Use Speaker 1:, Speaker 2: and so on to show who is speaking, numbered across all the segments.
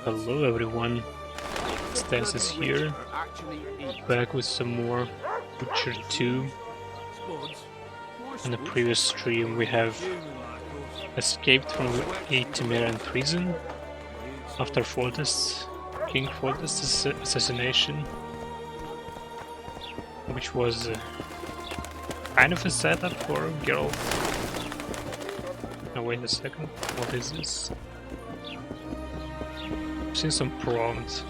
Speaker 1: Hello everyone, Stances here, back with some more Witcher 2. In the previous stream we have escaped from a Temerian prison after King Fortis' assassination, which was kind of a setup for Geralt. Now wait a second, what is this? I've seen some prompts.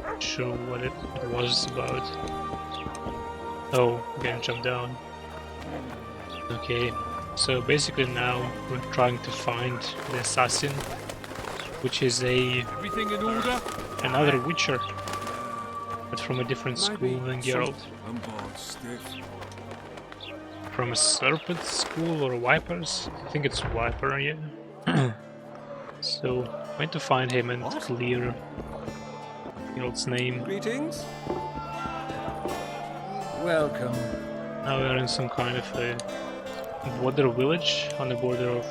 Speaker 1: Not sure what it was about. Oh, I'm gonna jump down. Okay, so basically now we're trying to find the assassin, which is
Speaker 2: Everything in order?
Speaker 1: another Witcher, but from a different school than Geralt. From a serpent school or Vipers? I think it's Viper, yeah. So, I'm going to find him and clear Geralt's name.
Speaker 2: Greetings. Welcome.
Speaker 1: Now we are in some kind of a border village on the border of,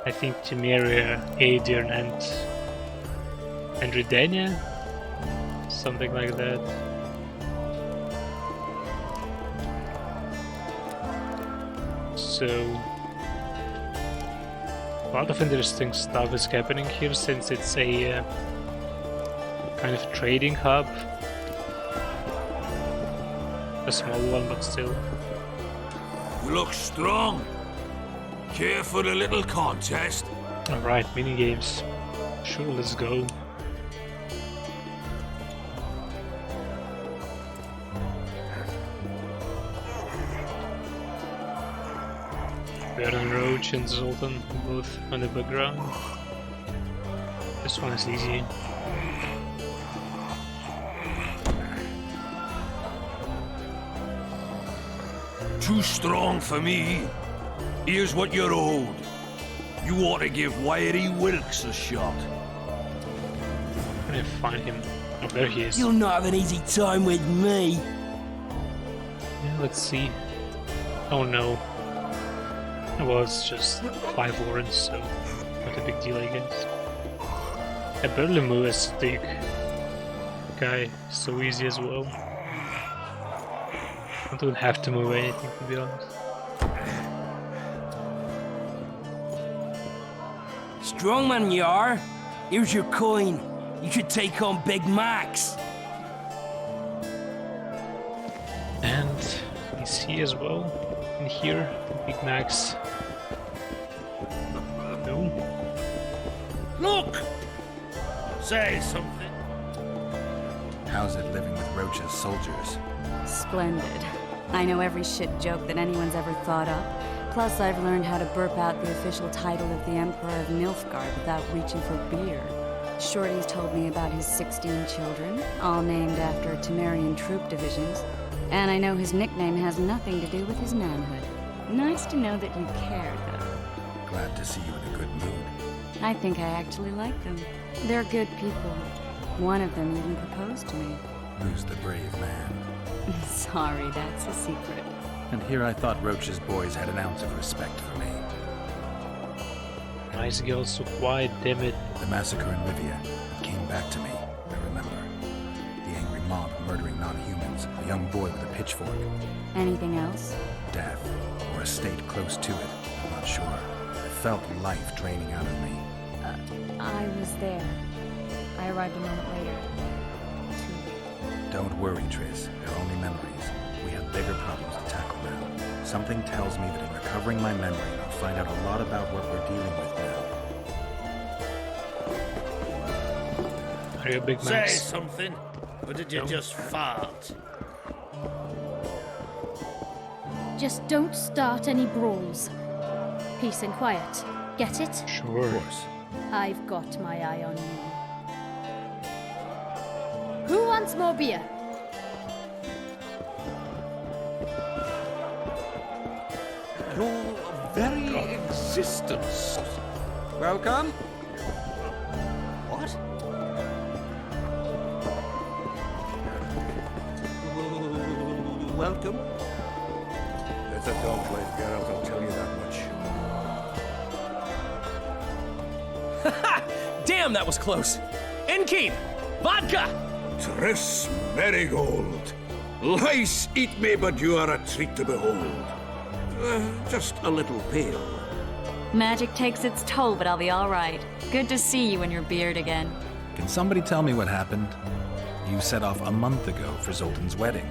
Speaker 1: I think, Temeria, Aedirn and Redania? Something like that. So, a lot of interesting stuff is happening here since it's a kind of trading hub. A small one, but still.
Speaker 3: You look strong. Care for a little contest?
Speaker 1: Alright, minigames. Sure, let's go. Baron Roach and Zoltan both on the background. This one is easy.
Speaker 3: Too strong for me. Here's what you're owed. You ought to give Wiry Wilkes a shot.
Speaker 1: I'm gonna find him. Oh, there he is.
Speaker 4: You'll not have an easy time with me.
Speaker 1: Yeah, let's see. Oh no. Well, it's just 5 warrants, so not a big deal, I guess. I barely move a stick. Guy, so easy as well. I don't have to move anything, to be honest.
Speaker 4: Strong man you are. Here's your coin. You should take on Big Max.
Speaker 1: And is he as well in here? Big Max. No.
Speaker 3: Look! Say something.
Speaker 2: How's it living with Roach's soldiers?
Speaker 5: Splendid. I know every shit joke that anyone's ever thought up. Plus, I've learned how to burp out the official title of the Emperor of Nilfgaard without reaching for beer. Shorty's told me about his 16 children, all named after Temerian troop divisions. And I know his nickname has nothing to do with his manhood. Nice to know that you care, though.
Speaker 2: Glad to see you in a good mood.
Speaker 5: I think I actually like them. They're good people. One of them even proposed to me.
Speaker 2: Who's the brave man?
Speaker 5: Sorry, that's a secret.
Speaker 2: And here I thought Roach's boys had an ounce of respect for me.
Speaker 1: Nice girl, so quiet, damn it.
Speaker 2: The massacre in Rivia came back to me, I remember. The angry mob murdering non-humans, a young boy with a pitchfork.
Speaker 5: Anything else?
Speaker 2: Death, or a state close to it, I'm not sure. I felt life draining out of me.
Speaker 5: I was there. I arrived a moment later.
Speaker 2: Don't worry, Triss. They're only memories. We have bigger problems to tackle now. Something tells me that in recovering my memory, I'll find out a lot about what we're dealing with now.
Speaker 1: Are you a big
Speaker 3: Say
Speaker 1: Max?
Speaker 3: something. Or did you just fart?
Speaker 6: Just don't start any brawls. Peace and quiet. Get it?
Speaker 1: Sure.
Speaker 2: Of course.
Speaker 6: I've got my eye on you. Who wants more beer?
Speaker 7: Your very existence.
Speaker 2: Welcome.
Speaker 7: What? Welcome? It's a dog's life, Geralt, I'll tell you that much.
Speaker 8: Damn, that was close. Innkeep! Vodka!
Speaker 3: Triss Marigold. Lice eat me, but you are a treat to behold. Just a little pale.
Speaker 5: Magic takes its toll, but I'll be all right. Good to see you in your beard again.
Speaker 2: Can somebody tell me what happened? You set off a month ago for Zoltan's wedding.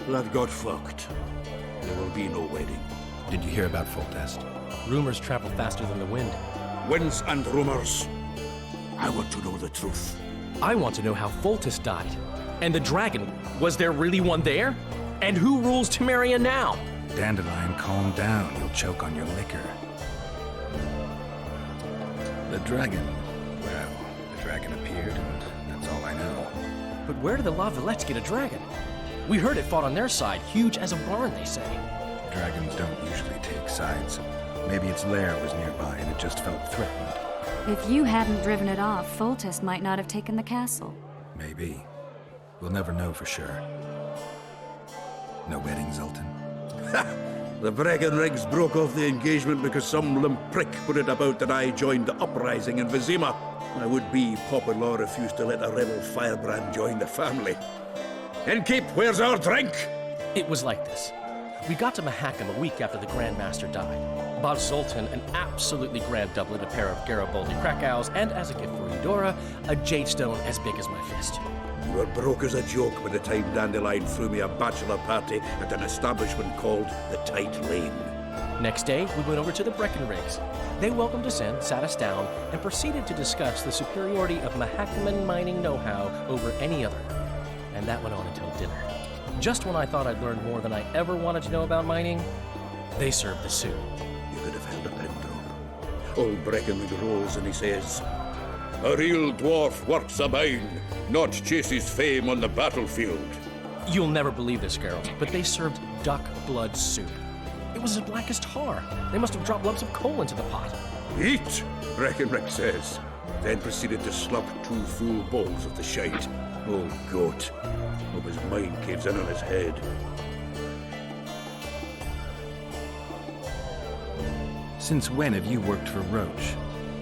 Speaker 3: That got fucked. There will be no wedding.
Speaker 2: Did you hear about Foltest?
Speaker 8: Rumors travel faster than the wind.
Speaker 3: Winds and rumors. I want to know the truth.
Speaker 8: I want to know how Foltest died. And the dragon, was there really one there? And who rules Temeria now?
Speaker 2: Dandelion, calm down. You'll choke on your liquor. The dragon. Well, the dragon appeared, and that's all I know.
Speaker 8: But where did the Lavalettes get a dragon? We heard it fought on their side, huge as a barn, they say.
Speaker 2: Dragons don't usually take sides. Maybe its lair was nearby and it just felt threatened.
Speaker 5: If you hadn't driven it off, Foltest might not have taken the castle.
Speaker 2: Maybe. We'll never know for sure. No wedding, Zoltan?
Speaker 3: The Breckenrigs broke off the engagement because some limp prick put it about that I joined the uprising in Vizima. My would-be Papa-in-law refused to let a rebel firebrand join the family. Innkeep, where's our drink?
Speaker 8: It was like this. We got to Mahakam a week after the Grand Master died. Bought Zoltan an absolutely grand doublet, a pair of Garibaldi Krakows, and as a gift for Eudora, a jade stone as big as my fist.
Speaker 3: You were broke as a joke by the time Dandelion threw me a bachelor party at an establishment called the Tight Lane.
Speaker 8: Next day, we went over to the Breckenrigs. They welcomed us in, sat us down, and proceeded to discuss the superiority of Mahakaman mining know-how over any other. And that went on until dinner. Just when I thought I'd learned more than I ever wanted to know about mining, they served the soup.
Speaker 3: You could have held a pin drop. Old Breckenridge rolls and he says, "A real dwarf works a mine, not chases fame on the battlefield."
Speaker 8: You'll never believe this, girls, but they served duck blood soup. It was as black as tar. They must have dropped lumps of coal into the pot.
Speaker 3: "Eat," Breckenridge says, then proceeded to slurp 2 full bowls of the shite. Old goat. Hope his mind caves in on his head.
Speaker 2: Since when have you worked for Roach?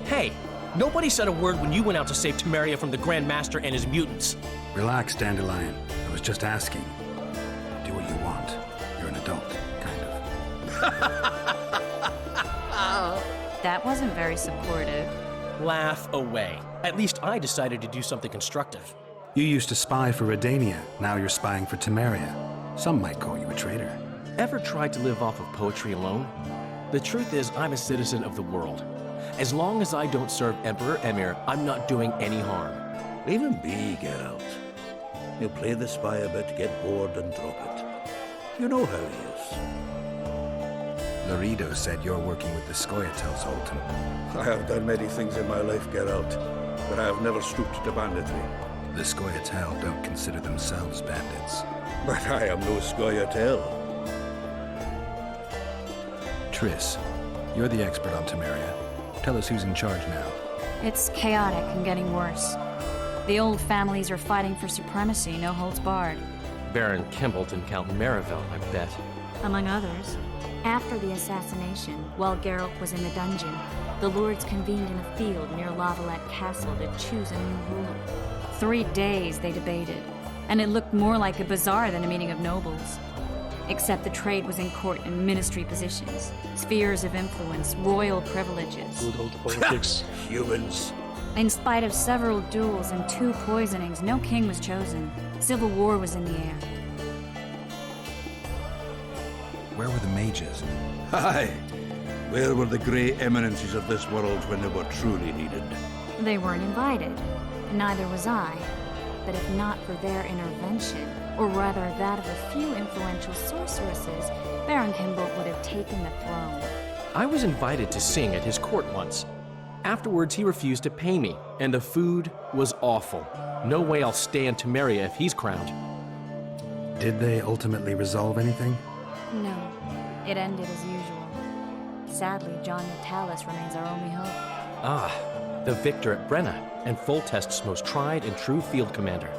Speaker 8: Hey, nobody said a word when you went out to save Temeria from the Grand Master and his mutants.
Speaker 2: Relax, Dandelion. I was just asking. Do what you want. You're an adult, kind of.
Speaker 5: That wasn't very supportive.
Speaker 8: Laugh away. At least I decided to do something constructive.
Speaker 2: You used to spy for Redania. Now you're spying for Temeria. Some might call you a traitor.
Speaker 8: Ever tried to live off of poetry alone? The truth is, I'm a citizen of the world. As long as I don't serve Emperor Emir, I'm not doing any harm.
Speaker 3: Leave him be, Geralt. He'll play the spy a bit, get bored, and drop it. You know how he is.
Speaker 2: Laredo said you're working with the Scoia'tael, Zoltan.
Speaker 3: I have done many things in my life, Geralt, but I have never stooped to banditry.
Speaker 2: The Scoia'tael don't consider themselves bandits.
Speaker 3: But I am no Scoia'tael.
Speaker 2: Triss, you're the expert on Temeria. Tell us who's in charge now.
Speaker 5: It's chaotic and getting worse. The old families are fighting for supremacy, no holds barred.
Speaker 8: Baron Kimbolt and Count Marivel, I bet.
Speaker 5: Among others. After the assassination, while Geralt was in the dungeon, the lords convened in a field near Lavalette Castle to choose a new ruler. 3 days they debated, and it looked more like a bazaar than a meeting of nobles. Except the trade was in court and ministry positions, spheres of influence, royal privileges.
Speaker 1: Good old politics.
Speaker 3: Humans.
Speaker 5: In spite of several duels and 2 poisonings, no king was chosen. Civil war was in the air.
Speaker 2: Where were the mages?
Speaker 3: Aye. Where were the grey eminences of this world when they were truly needed?
Speaker 5: They weren't invited. Neither was I. But if not for their intervention, or rather that of a few influential sorceresses, Baron Kimbolt would have taken the throne.
Speaker 8: I was invited to sing at his court once. Afterwards, he refused to pay me, and the food was awful. No way I'll stay in Temeria if he's crowned.
Speaker 2: Did they ultimately resolve anything?
Speaker 5: No. It ended as usual. Sadly, John Natalis remains our only hope.
Speaker 8: Ah, the victor at Brenna, and Foltest's most tried and true field commander.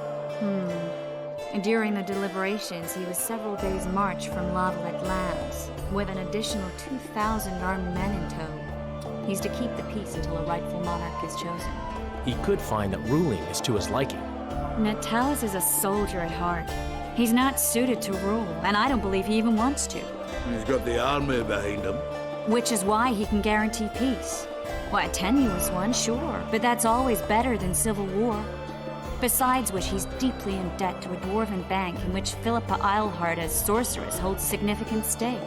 Speaker 5: And during the deliberations, he was several days' march from Lavalette lands, with an additional 2,000 armed men in tow. He's to keep the peace until a rightful monarch is chosen.
Speaker 8: he could find that ruling is to his liking.
Speaker 5: Natalis is a soldier at heart. He's not suited to rule, and I don't believe he even wants to.
Speaker 3: He's got the army behind him.
Speaker 5: Which is why he can guarantee peace. Why, a tenuous one, sure, but that's always better than civil war. Besides which, he's deeply in debt to a dwarven bank in which Philippa Eilhart as sorceress holds significant stake.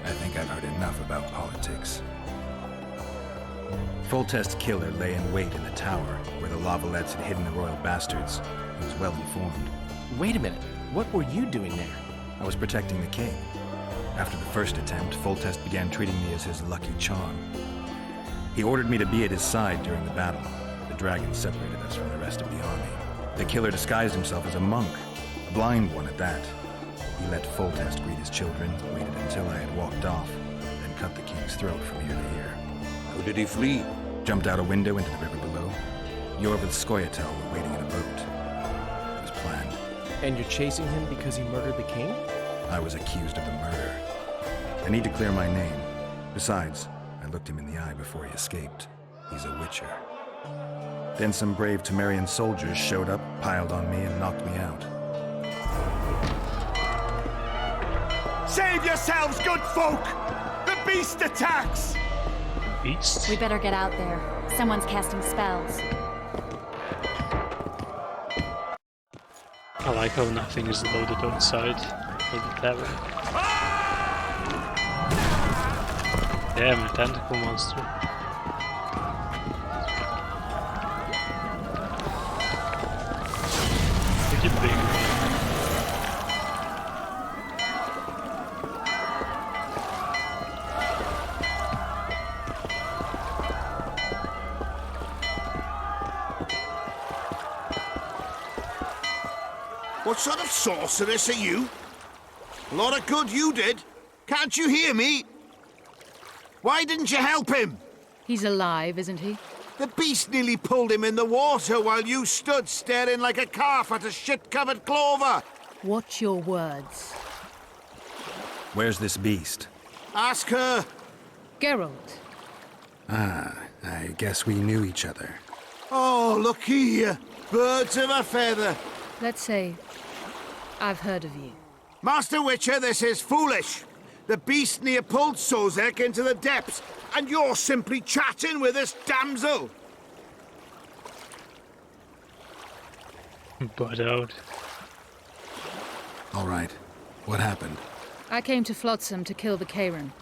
Speaker 2: I think I've heard enough about politics. Foltest's killer lay in wait in the tower, where the Lavalettes had hidden the royal bastards. He was well informed.
Speaker 8: Wait a minute, what were you doing there?
Speaker 2: I was protecting the king. After the first attempt, Foltest began treating me as his lucky charm. He ordered me to be at his side during the battle. The dragon separated us from the rest of the army. The killer disguised himself as a monk, a blind one at that. He let Foltest greet his children, waited until I had walked off, then cut the king's throat from ear to ear.
Speaker 3: How did he flee?
Speaker 2: Jumped out a window into the river below. Yorv and Skoyatel were waiting in a boat. It was planned.
Speaker 8: And you're chasing him because he murdered the king?
Speaker 2: I was accused of the murder. I need to clear my name. Besides, I looked him in the eye before he escaped. He's a witcher. Then some brave Temerian soldiers showed up, piled on me, and knocked me out.
Speaker 7: Save yourselves, good folk! The beast attacks!
Speaker 1: Beast?
Speaker 5: We better get out there. Someone's casting spells.
Speaker 1: I like how nothing is loaded outside of the tavern. Damn, a tentacle monster. Pretty big.
Speaker 7: What sort of sorceress are you? A lot of good you did. Can't you hear me? Why didn't you help him?
Speaker 9: He's alive, isn't he?
Speaker 7: The beast nearly pulled him in the water while you stood staring like a calf at a shit-covered clover.
Speaker 9: Watch your words.
Speaker 2: Where's this beast?
Speaker 7: Ask her.
Speaker 9: Geralt.
Speaker 2: Ah, I guess we knew each other.
Speaker 7: Oh, look here. Birds of a feather.
Speaker 9: Let's say I've heard of you.
Speaker 7: Master Witcher, this is foolish. The beast near pulled Sozek into the depths, and you're simply chatting with this damsel.
Speaker 1: Butt out.
Speaker 2: All right. What happened?
Speaker 9: I came to Flotsam to kill the Karen,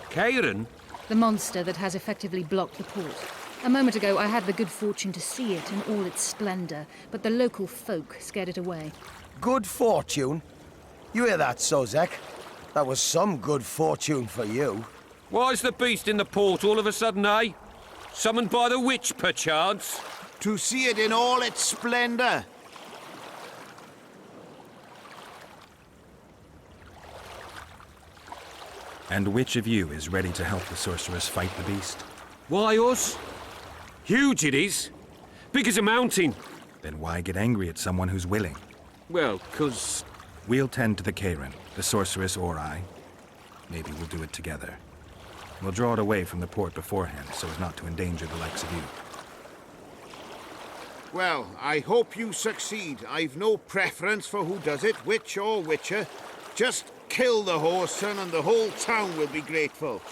Speaker 7: Karen?
Speaker 9: the monster that has effectively blocked the port. A moment ago, I had the good fortune to see it in all its splendor, but the local folk scared it away.
Speaker 10: Good fortune? You hear that, Sozek? That was some good fortune for you.
Speaker 11: Why's the beast in the port all of a sudden, eh? Summoned by the witch, perchance?
Speaker 7: To see it in all its splendor.
Speaker 2: And which of you is ready to help the sorceress fight the beast?
Speaker 11: Why us? Huge it is. Big as a mountain.
Speaker 2: Then why get angry at someone who's willing?
Speaker 11: Well, 'cause...
Speaker 2: We'll tend to the Karen, the sorceress or I. Maybe we'll do it together. We'll draw it away from the port beforehand so as not to endanger the likes of you.
Speaker 7: Well, I hope you succeed. I've no preference for who does it, witch or witcher. Just kill the whoreson and the whole town will be grateful.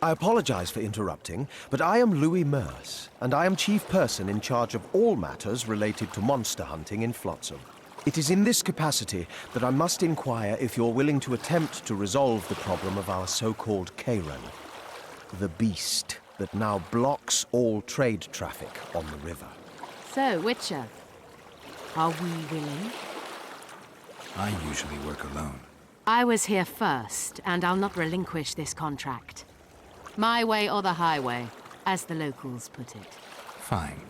Speaker 10: I apologize for interrupting, but I am Louis Merce, and I am chief person in charge of all matters related to monster hunting in Flotsam. It is in this capacity that I must inquire if you're willing to attempt to resolve the problem of our so-called Karen, the beast that now blocks all trade traffic on the river.
Speaker 12: So, Witcher, are we willing?
Speaker 2: I usually work alone.
Speaker 12: I was here first, and I'll not relinquish this contract. My way or the highway, as the locals put it.
Speaker 2: Fine.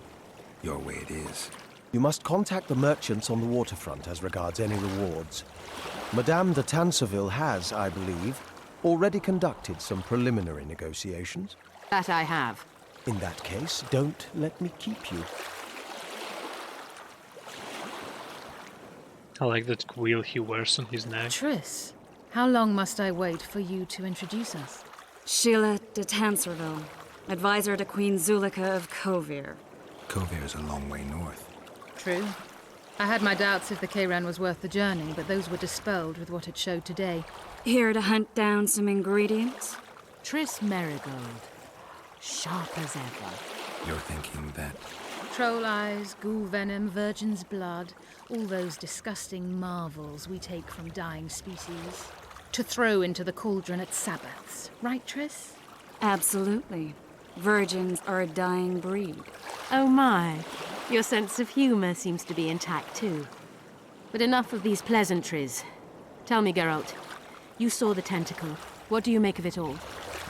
Speaker 2: Your way it is.
Speaker 10: You must contact the merchants on the waterfront as regards any rewards. Madame de Tanseville has, I believe, already conducted some preliminary negotiations.
Speaker 12: That I have.
Speaker 10: In that case, don't let me keep you.
Speaker 1: I like that wheel he wears on his neck.
Speaker 9: Triss, how long must I wait for you to introduce us?
Speaker 5: Sheila de Tanserville, advisor to Queen Zulika of Kovir.
Speaker 2: Kovir's a long way north.
Speaker 9: True. I had my doubts if the Kayran was worth the journey, but those were dispelled with what it showed today.
Speaker 5: Here to hunt down some ingredients?
Speaker 12: Triss Merigold. Sharp as ever.
Speaker 2: You're thinking that...
Speaker 9: Troll eyes, ghoul venom, virgin's blood, all those disgusting marvels we take from dying species. To throw into the cauldron at Sabbaths. Right, Triss?
Speaker 5: Absolutely. Virgins are a dying breed.
Speaker 12: Oh my. Your sense of humor seems to be intact too. But enough of these pleasantries. Tell me, Geralt. You saw the tentacle. What do you make of it all?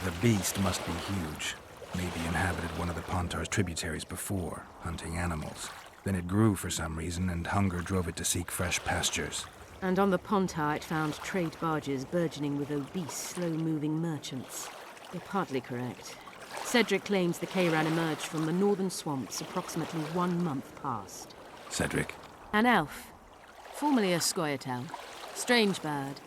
Speaker 2: The beast must be huge. Maybe inhabited one of the Pontar's tributaries before, hunting animals. Then it grew for some reason, and hunger drove it to seek fresh pastures.
Speaker 12: And on the Pontar it found trade barges burgeoning with obese, slow-moving merchants. You're partly correct. Cedric claims the Kayran emerged from the northern swamps approximately 1 month past.
Speaker 2: Cedric?
Speaker 12: An elf. Formerly a Scoia'tael. Strange bird.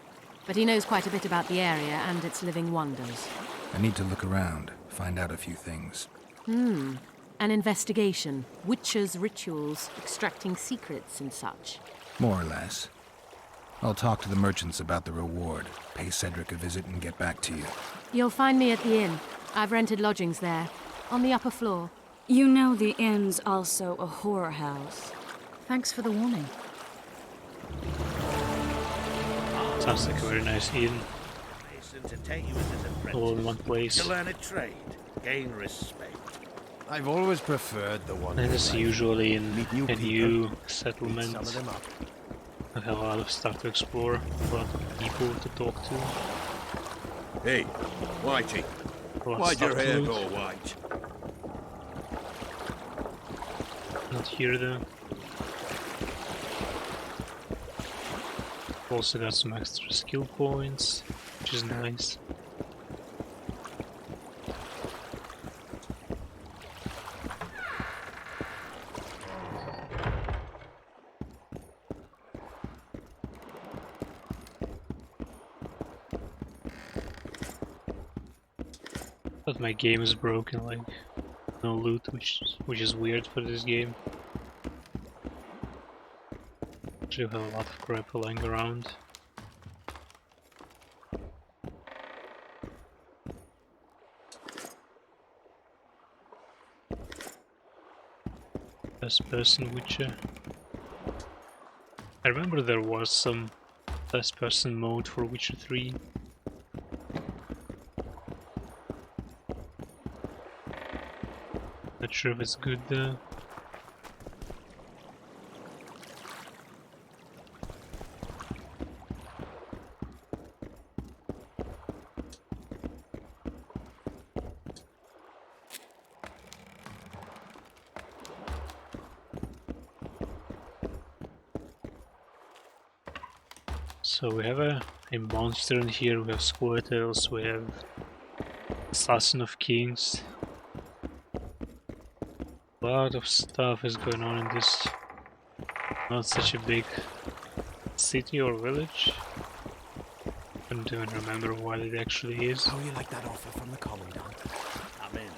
Speaker 12: But he knows quite a bit about the area and its living wonders.
Speaker 2: I need to look around, find out a few things.
Speaker 12: An investigation. Witches' rituals, extracting secrets and such.
Speaker 2: More or less. I'll talk to the merchants about the reward, pay Cedric a visit and get back to you.
Speaker 12: You'll find me at the inn. I've rented lodgings there, on the upper floor.
Speaker 5: You know the inn's also a whorehouse.
Speaker 9: Thanks for the warning.
Speaker 1: Sounds like a very nice inn.
Speaker 3: To take you as his apprentice,
Speaker 1: All in one place.
Speaker 3: to learn a trade, gain respect.
Speaker 10: I've always preferred the one.
Speaker 1: And it's usually in
Speaker 10: Meet new
Speaker 1: a
Speaker 10: people,
Speaker 1: new
Speaker 10: Some
Speaker 1: settlement.
Speaker 10: of them up.
Speaker 1: I have a lot of stuff to explore, a lot of people to talk to.
Speaker 3: Hey, Whitey,
Speaker 1: A lot of
Speaker 3: why'd your
Speaker 1: stuff to
Speaker 3: hair
Speaker 1: loot.
Speaker 3: go white?
Speaker 1: Not here though. Also got some extra skill points, which is nice. But my game is broken, like no loot, which is weird for this game. Actually have a lot of crap lying around. First person Witcher. I remember there was some first person mode for Witcher 3. Not sure if it's good though. So we have a monster in here, we have Squirtles, we have Assassin of Kings. A lot of stuff is going on in this not such a big city or village. I don't even remember what it actually is.
Speaker 10: How you like that offer from the Commandant?
Speaker 3: I'm in.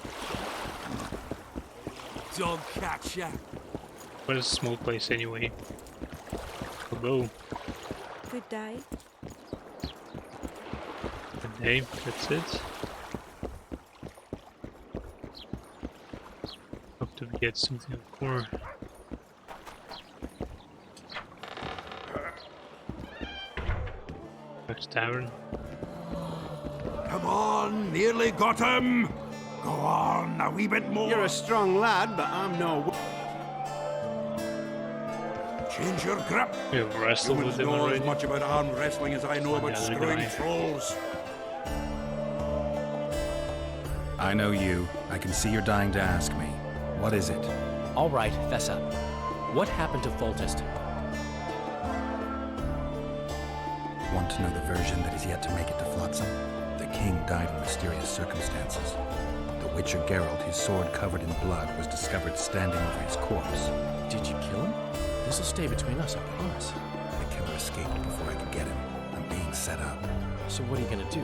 Speaker 4: Dog catcher.
Speaker 1: What is a small place anyway? Hello.
Speaker 5: Good day.
Speaker 1: Good day, that's it. Hope to get something more. Back to tavern.
Speaker 3: Come on, nearly got him. Go on, a wee bit more.
Speaker 7: You're a strong lad, but I'm no...
Speaker 3: Change your grip.
Speaker 1: We have wrestled with
Speaker 3: Humans
Speaker 1: them
Speaker 3: know
Speaker 1: already.
Speaker 3: as much about arm wrestling as I know about
Speaker 1: Yeah, the
Speaker 3: screwing
Speaker 1: guy.
Speaker 3: trolls.
Speaker 2: I know you. I can see you're dying to ask me. What is it?
Speaker 8: All right, fess up. What happened to Foltest?
Speaker 2: Want to know the version that is yet to make it to Flotsam? The king died in mysterious circumstances. The Witcher Geralt, his sword covered in blood, was discovered standing over his corpse.
Speaker 8: Did you kill him? This'll stay between us, I promise.
Speaker 2: The killer escaped before I could get him. I'm being set up.
Speaker 8: So what are you gonna do?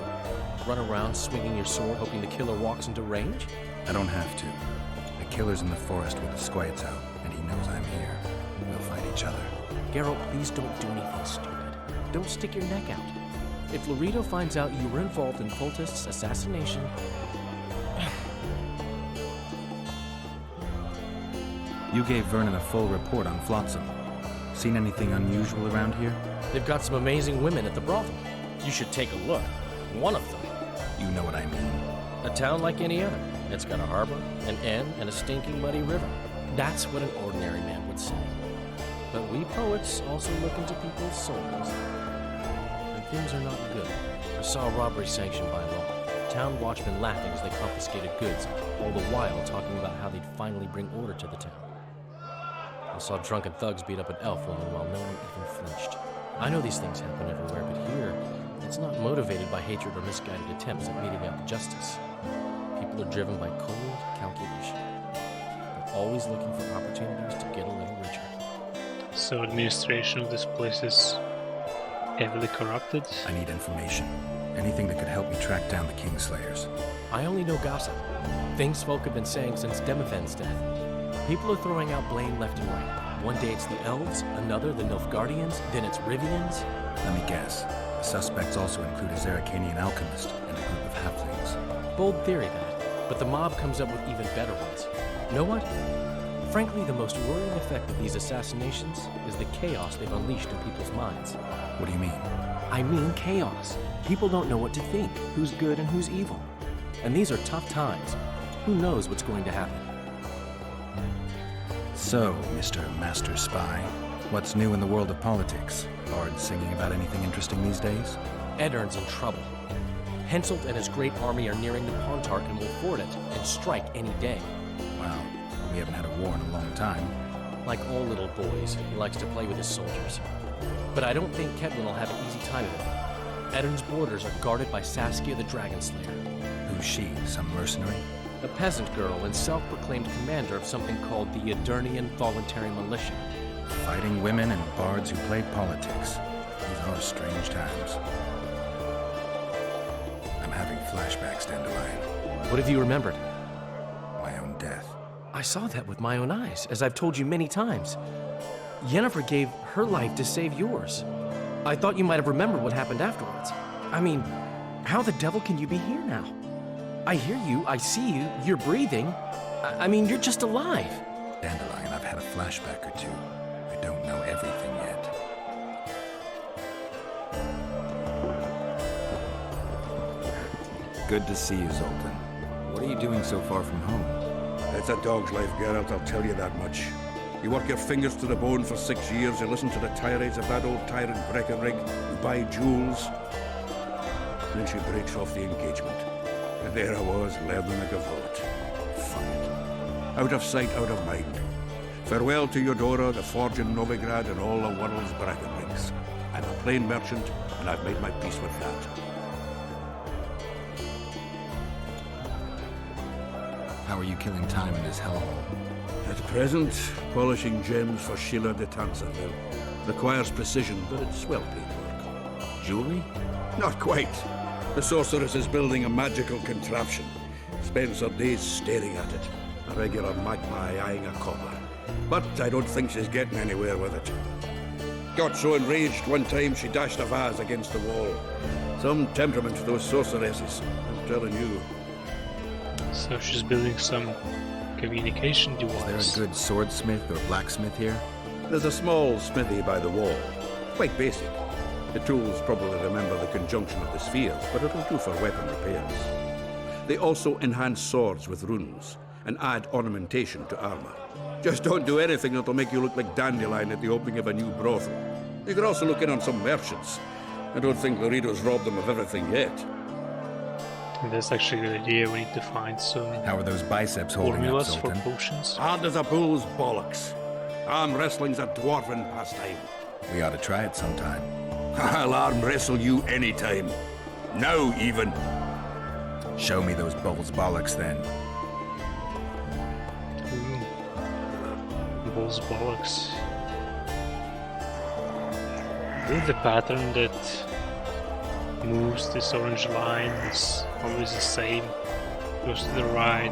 Speaker 8: run around swinging your sword hoping the killer walks into range?
Speaker 2: I don't have to. The killer's in the forest with the squads out, and he knows I'm here. We'll fight each other.
Speaker 8: Geralt, please don't do anything stupid. Don't stick your neck out. If Laredo finds out you were involved in Foltest's assassination...
Speaker 2: You gave Vernon a full report on Flotsam. Seen anything unusual around here?
Speaker 8: They've got some amazing women at the brothel. You should take a look. One of them.
Speaker 2: You know what I mean.
Speaker 8: A town like any other. It's got a harbor, an inn, and a stinking muddy river. That's what an ordinary man would say. But we poets also look into people's souls. And things are not good. I saw a robbery sanctioned by law. Town watchmen laughing as they confiscated goods, all the while talking about how they'd finally bring order to the town. I saw drunken thugs beat up an elf woman while no one even flinched. I know these things happen everywhere, but here, it's not motivated by hatred or misguided attempts at meting out justice. People are driven by cold calculation. They're always looking for opportunities to get a little richer.
Speaker 1: So administration of this place is heavily corrupted?
Speaker 2: I need information. Anything that could help me track down the Kingslayers.
Speaker 8: I only know gossip. Things folk have been saying since Demothen's death. People are throwing out blame left and right. One day it's the elves, another the Nilfgaardians, then it's Rivians.
Speaker 2: Let me guess. The suspects also include a Zerrikanian alchemist and a group of halflings.
Speaker 8: Bold theory, that. But the mob comes up with even better ones. Know what? Frankly, the most worrying effect of these assassinations is the chaos they've unleashed in people's minds.
Speaker 2: What do you mean?
Speaker 8: I mean chaos. People don't know what to think, who's good and who's evil. And these are tough times. Who knows what's going to happen?
Speaker 2: So, Mr. Master Spy, what's new in the world of politics? Bards singing about anything interesting these days?
Speaker 8: Eddern's in trouble. Henselt and his great army are nearing the Pontark and will ford it and strike any day.
Speaker 2: Wow, we haven't had a war in a long time.
Speaker 8: Like all little boys, he likes to play with his soldiers. But I don't think Kedwin will have an easy time of it. Eddern's borders are guarded by Saskia the Dragon Slayer.
Speaker 2: Who's she? Some mercenary?
Speaker 8: A peasant girl and self-proclaimed commander of something called the Edirnian Voluntary Militia.
Speaker 2: Fighting women and bards who play politics. These are strange times. I'm having flashbacks, Dandelion.
Speaker 8: What have you remembered?
Speaker 2: My own death.
Speaker 8: I saw that with my own eyes, as I've told you many times. Yennefer gave her life to save yours. I thought you might have remembered what happened afterwards. I mean, how the devil can you be here now? I hear you, I see you, you're breathing. I mean, you're just alive.
Speaker 2: Dandelion, I've had a flashback or two. I don't know everything yet. Good to see you, Zoltan. What are you doing so far from home?
Speaker 3: It's a dog's life, Geralt, I'll tell you that much. You work your fingers to the bone for 6 years, you listen to the tirades of that old tyrant Breckenrig, you buy jewels. Then she breaks off the engagement. And there I was, learning a gavotte. Fuck it. Out of sight, out of mind. Farewell to Eudora, the forge in Novigrad, and all the world's Breckenrigs. I'm a plain merchant, and I've made my peace with that.
Speaker 2: How are you killing time in this hellhole?
Speaker 3: At present, polishing gems for Sheila de Tanserville. Requires precision, but it's well paid work.
Speaker 2: Jewelry?
Speaker 3: Not quite. The sorceress is building a magical contraption. Spends her days staring at it. A regular magpie eyeing a copper. But I don't think she's getting anywhere with it. Got so enraged one time she dashed a vase against the wall. Some temperament, those sorceresses. I'm telling you.
Speaker 1: So she's building some communication device.
Speaker 2: Is there a good swordsmith or blacksmith here?
Speaker 3: There's a small smithy by the wall. Quite basic. The tools probably remember the conjunction of the spheres, but it'll do for weapon repairs. They also enhance swords with runes and add ornamentation to armor. Just don't do anything that'll make you look like Dandelion at the opening of a new brothel. You could also look in on some merchants. I don't think Laredo's robbed them of everything yet.
Speaker 1: That's actually a good idea. We need to find some
Speaker 2: How are those biceps holding up,
Speaker 1: formulas for
Speaker 2: Zoltan?
Speaker 1: potions.
Speaker 3: Hard as a bull's bollocks. Arm wrestling's a dwarven pastime.
Speaker 2: We ought to try it sometime.
Speaker 3: I'll arm wrestle you anytime. Now, even.
Speaker 2: Show me those bull's bollocks, then.
Speaker 1: Ooh. Bull's bollocks. This is the pattern that moves. This orange line is always the same. Goes to the right,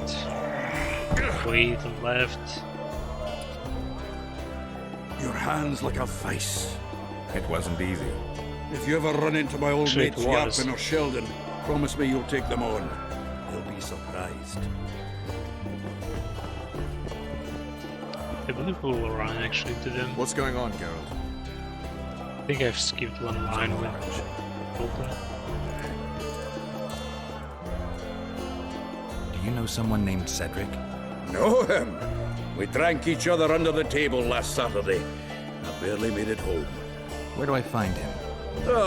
Speaker 1: way to the left.
Speaker 3: Your hand's like a vice.
Speaker 2: It wasn't easy.
Speaker 3: If you ever run into my old
Speaker 1: Actually, it
Speaker 3: mates
Speaker 1: was.
Speaker 3: Yarpin or Sheldon, promise me you'll take them on. They'll be surprised.
Speaker 1: I believe we'll run actually to them.
Speaker 13: What's going on, Geralt?
Speaker 1: I think I've skipped one line with Volta.
Speaker 2: Do you know someone named Cedric?
Speaker 3: Know him? We drank each other under the table last Saturday. I barely made it home.
Speaker 2: Where do I find him?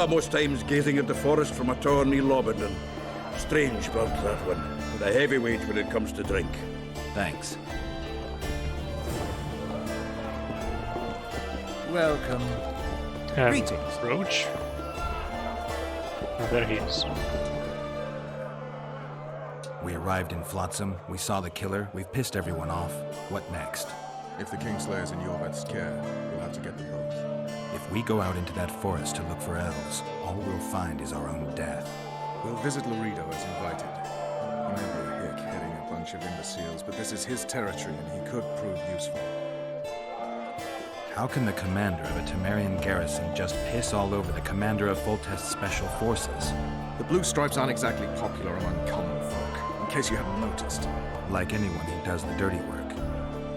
Speaker 3: Most times gazing at the forest from a tower near Lobendon. Strange about that one, but a heavyweight when it comes to drink.
Speaker 2: Thanks.
Speaker 13: Welcome.
Speaker 10: Greetings.
Speaker 1: Roach? Oh, there he is.
Speaker 2: We arrived in Flotsam, we saw the killer, we've pissed everyone off. What next?
Speaker 13: If the Kingslayer's in Yorvet's care, we'll have to get them both.
Speaker 2: If we go out into that forest to look for elves, all we'll find is our own death.
Speaker 13: We'll visit Laredo as invited. He may be a hick heading a bunch of imbeciles, but this is his territory and he could prove useful.
Speaker 2: How can the commander of a Temerian garrison just piss all over the commander of Foltest's special forces?
Speaker 13: The Blue Stripes aren't exactly popular among common folk, in case you haven't noticed.
Speaker 2: Like anyone who does the dirty work.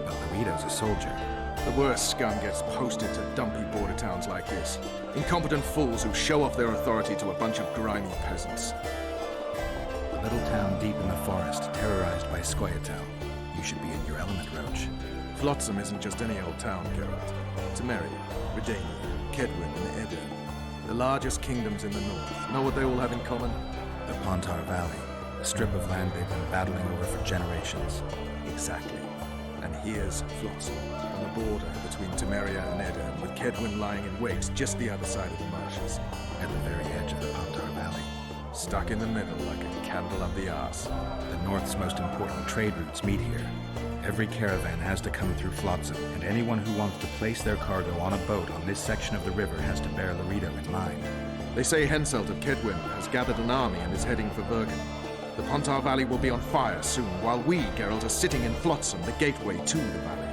Speaker 2: But Laredo's a soldier.
Speaker 13: The worst scum gets posted to dumpy border towns like this. Incompetent fools who show off their authority to a bunch of grimy peasants.
Speaker 2: A little town deep in the forest, terrorized by Scoia'tael. You should be in your element, Roach.
Speaker 13: Flotsam isn't just any old town, Geralt. Temeria, Redania, Kedwin, and Edirn. The largest kingdoms in the north. Know what they all have in common?
Speaker 2: The Pontar Valley, a strip of land they've been battling over for generations.
Speaker 13: Exactly. And here's Flotsam, on the border between Temeria and Edirn, with Kedwin lying in wait just the other side of the marshes.
Speaker 2: At the very edge of the Pontar Valley.
Speaker 13: Stuck in the middle like a candle up the arse.
Speaker 2: The north's most important trade routes meet here. Every caravan has to come through Flotsam, and anyone who wants to place their cargo on a boat on this section of the river has to bear Laredo in mind.
Speaker 13: They say Henselt of Kedwin has gathered an army and is heading for Bergen. The Pontar Valley will be on fire soon, while we, Geralt, are sitting in Flotsam, the gateway to the valley.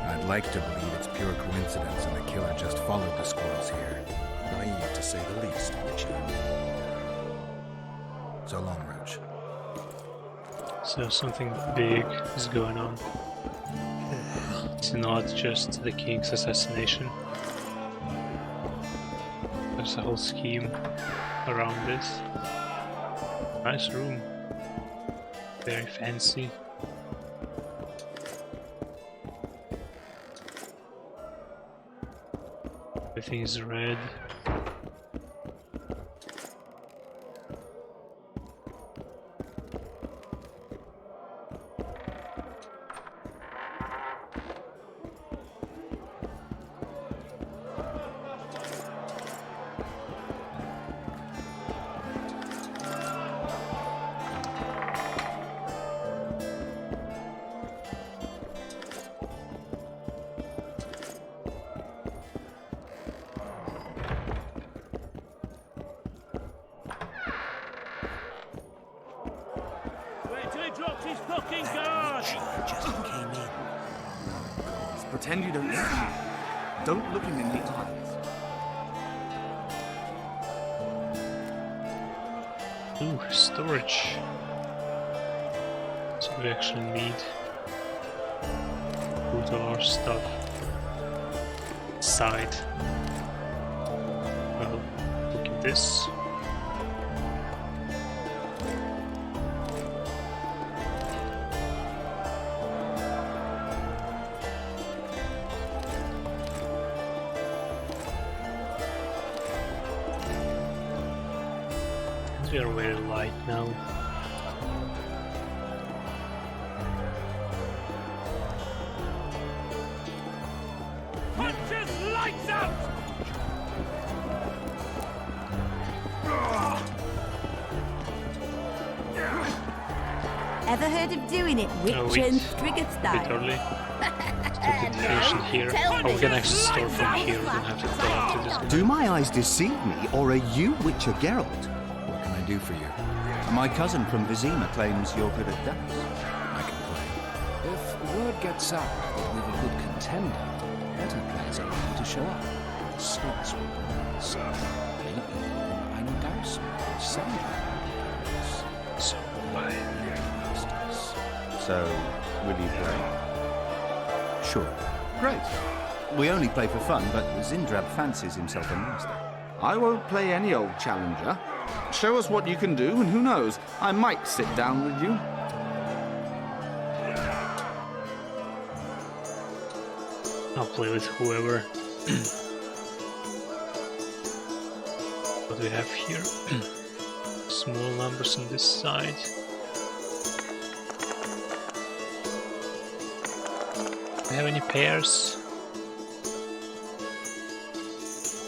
Speaker 2: I'd like to believe it's pure coincidence and the killer just followed the squirrels here.
Speaker 13: Naive, to say the least, Witcher.
Speaker 2: So long, Roach.
Speaker 1: So something big is going on. It's not just the king's assassination. There's a whole scheme around this. Nice room. Very fancy. Everything is red.
Speaker 14: Pretend you don't see me. Don't look him in the eyes.
Speaker 1: Ooh, storage. So we actually need to put all our stuff aside. Well, look at this. We are very light now.
Speaker 11: Punches lights out!
Speaker 5: Ever heard of doing it, Witcher and Trigger style?
Speaker 1: Totally. Let's put the station here. Oh, we can actually store from here. We don't have to go up to this.
Speaker 14: Do my eyes deceive me, or are you Witcher Geralt?
Speaker 2: do for you?
Speaker 14: My cousin from Vizima claims you're good at dice.
Speaker 2: I can play.
Speaker 15: If word gets out that we've a good contender, better players are likely to show up. The stakes will rise. Maybe even Einar Garrison will send players.
Speaker 1: So, why?
Speaker 15: Masters.
Speaker 14: So, will you play?
Speaker 2: Sure.
Speaker 14: Great. We only play for fun, but Zindrab fancies himself a master. I won't play any old challenger. Show us what you can do, and who knows, I might sit down with you.
Speaker 1: I'll play with whoever. What do we have here? Small numbers on this side. Do we have any pairs?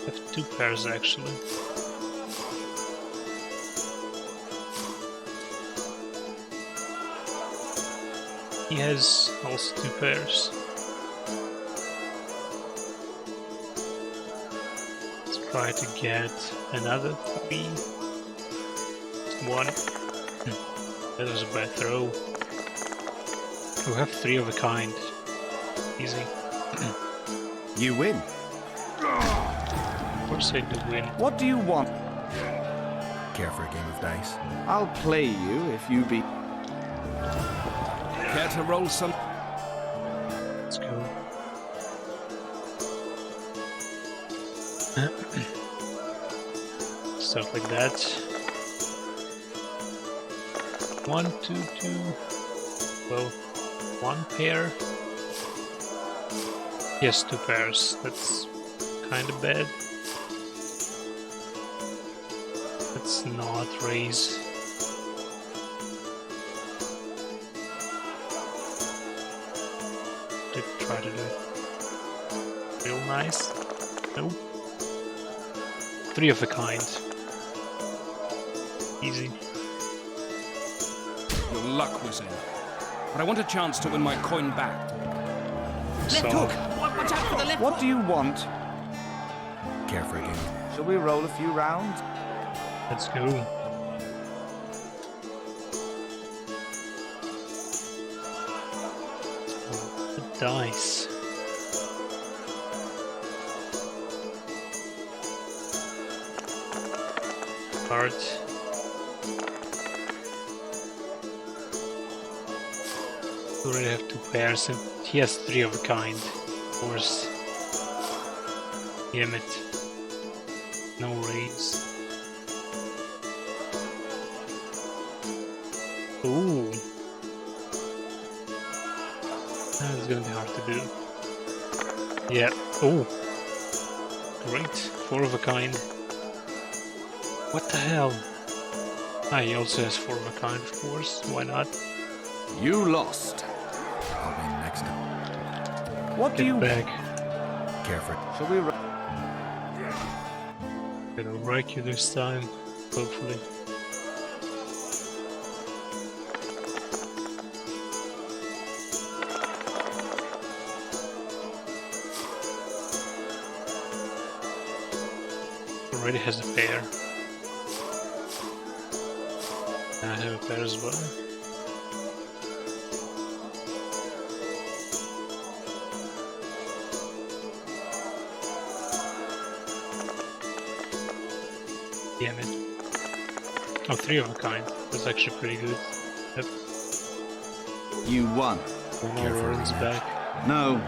Speaker 1: I have 2 pairs actually. He has also 2 pairs. Let's try to get another 3. Just 1. That was a bad throw. We have 3 of a kind. Easy.
Speaker 14: You win.
Speaker 1: Of course I do win.
Speaker 14: What do you want?
Speaker 2: Care for a game of dice?
Speaker 14: I'll play you if you beat...
Speaker 15: Care to roll some?
Speaker 1: Let's go. Start like that. 1, 2, 2. Well, 1 pair. Yes, 2 pairs. That's kind of bad. Let's not raise. To try to do it real nice. Nope. 3 of a kind. Easy.
Speaker 15: Your luck was in. But I want a chance to win my coin back.
Speaker 1: So,
Speaker 4: Watch out for the left.
Speaker 14: What do you want?
Speaker 2: Care for a game?
Speaker 14: Shall we roll a few rounds?
Speaker 1: let's go. The dice. Card. We already have 2 pairs and he has 3 of a kind. Of course. Damn it. No raise. Ooh. That's gonna be hard to do. Yeah. Oh. Great. 4 of a kind. What the hell? Ah, he also has 4 of a kind, of course. Why not?
Speaker 14: You lost.
Speaker 2: I'll win next time.
Speaker 14: What do you...
Speaker 1: Back.
Speaker 2: Care for...
Speaker 14: Shall we...
Speaker 1: Gonna break you this time, hopefully. Already has a pair. I have a pair as well. Damn it. Oh, 3 of a kind. That's actually pretty good. Yep.
Speaker 14: You won.
Speaker 1: One more Roran's back.
Speaker 14: No.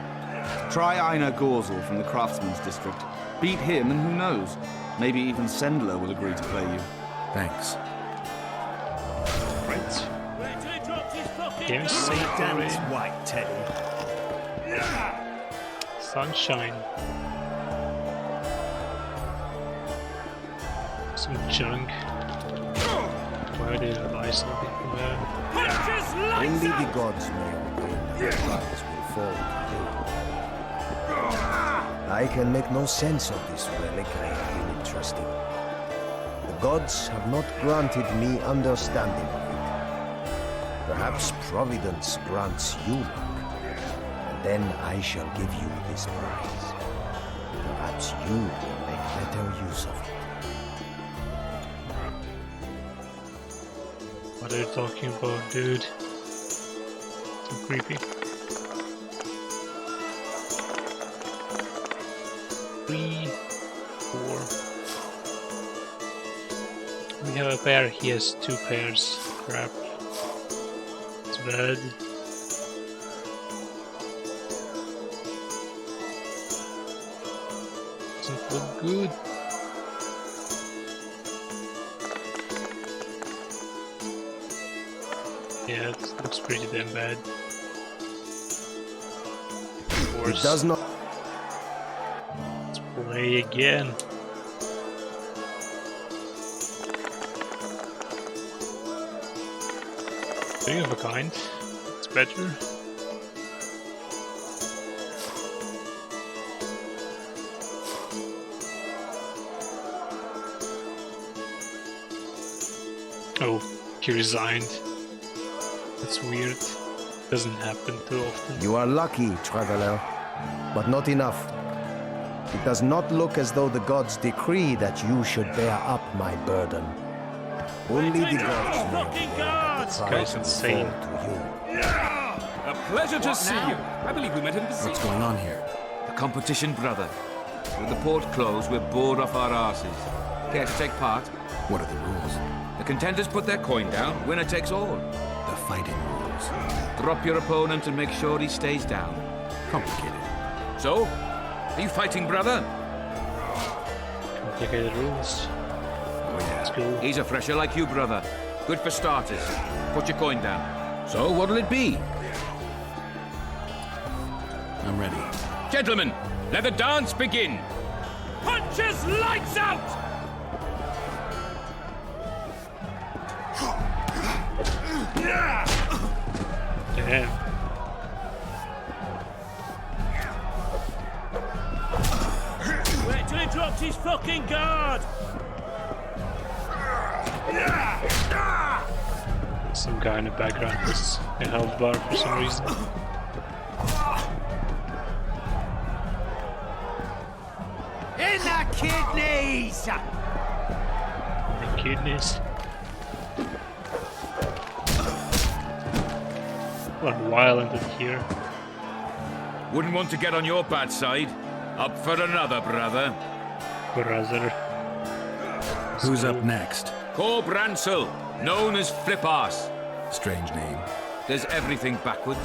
Speaker 14: Try Einar Gorzel from the Craftsman's District. Beat him and who knows? Maybe even Sendler will agree to play you.
Speaker 2: Thanks.
Speaker 1: Right. Game safe already.
Speaker 10: white, Teddy.
Speaker 1: Sunshine. Some junk. Why did I buy something from there?
Speaker 10: Only the gods may ordain that the gods will fall to you. I can make no sense of this relic I have been entrusted. The gods have not granted me understanding of it. Perhaps Providence grants you luck, and then I shall give you this prize. Perhaps you will make better use of it.
Speaker 1: What are you talking about, dude? So creepy. 3, 4. We have a pair, he has 2 pairs. Crap. It's bad. Doesn't look good. Yeah, it looks pretty damn bad.
Speaker 10: It does not.
Speaker 1: Let's play again. Three of a kind. It's better. Oh, he resigned. That's weird. Doesn't happen too often.
Speaker 10: You are lucky, traveler, but not enough. It does not look as though the gods decree that you should bear up my burden. Only the gods know
Speaker 1: This guy's insane.
Speaker 11: A pleasure to see you. I believe we met in the sea.
Speaker 15: What's going on here?
Speaker 11: A competition, brother. With the port closed, we're bored off our asses. Care to take part?
Speaker 15: What are the rules?
Speaker 11: The contenders put their coin down, winner takes all.
Speaker 15: The fighting rules.
Speaker 11: Drop your opponent and make sure he stays down.
Speaker 15: Complicated.
Speaker 11: So, are you fighting, brother?
Speaker 1: Complicated rules.
Speaker 15: Oh yeah.
Speaker 1: Let's go.
Speaker 11: He's a fresher like you, brother. Good for starters. Put your coin down. So, what'll it be?
Speaker 15: I'm ready.
Speaker 11: Gentlemen, let the dance begin. Punches lights out!
Speaker 1: Damn.
Speaker 4: Wait till he drops his fucking guard!
Speaker 1: Some guy in the background has a health bar for some reason.
Speaker 4: In the kidneys!
Speaker 1: The kidneys. What violent in here.
Speaker 11: Wouldn't want to get on your bad side. Up for another, brother.
Speaker 1: Brother.
Speaker 2: Who's up next?
Speaker 11: Cor Bransel, known as Flip Arse.
Speaker 2: Strange name.
Speaker 11: Does everything backwards.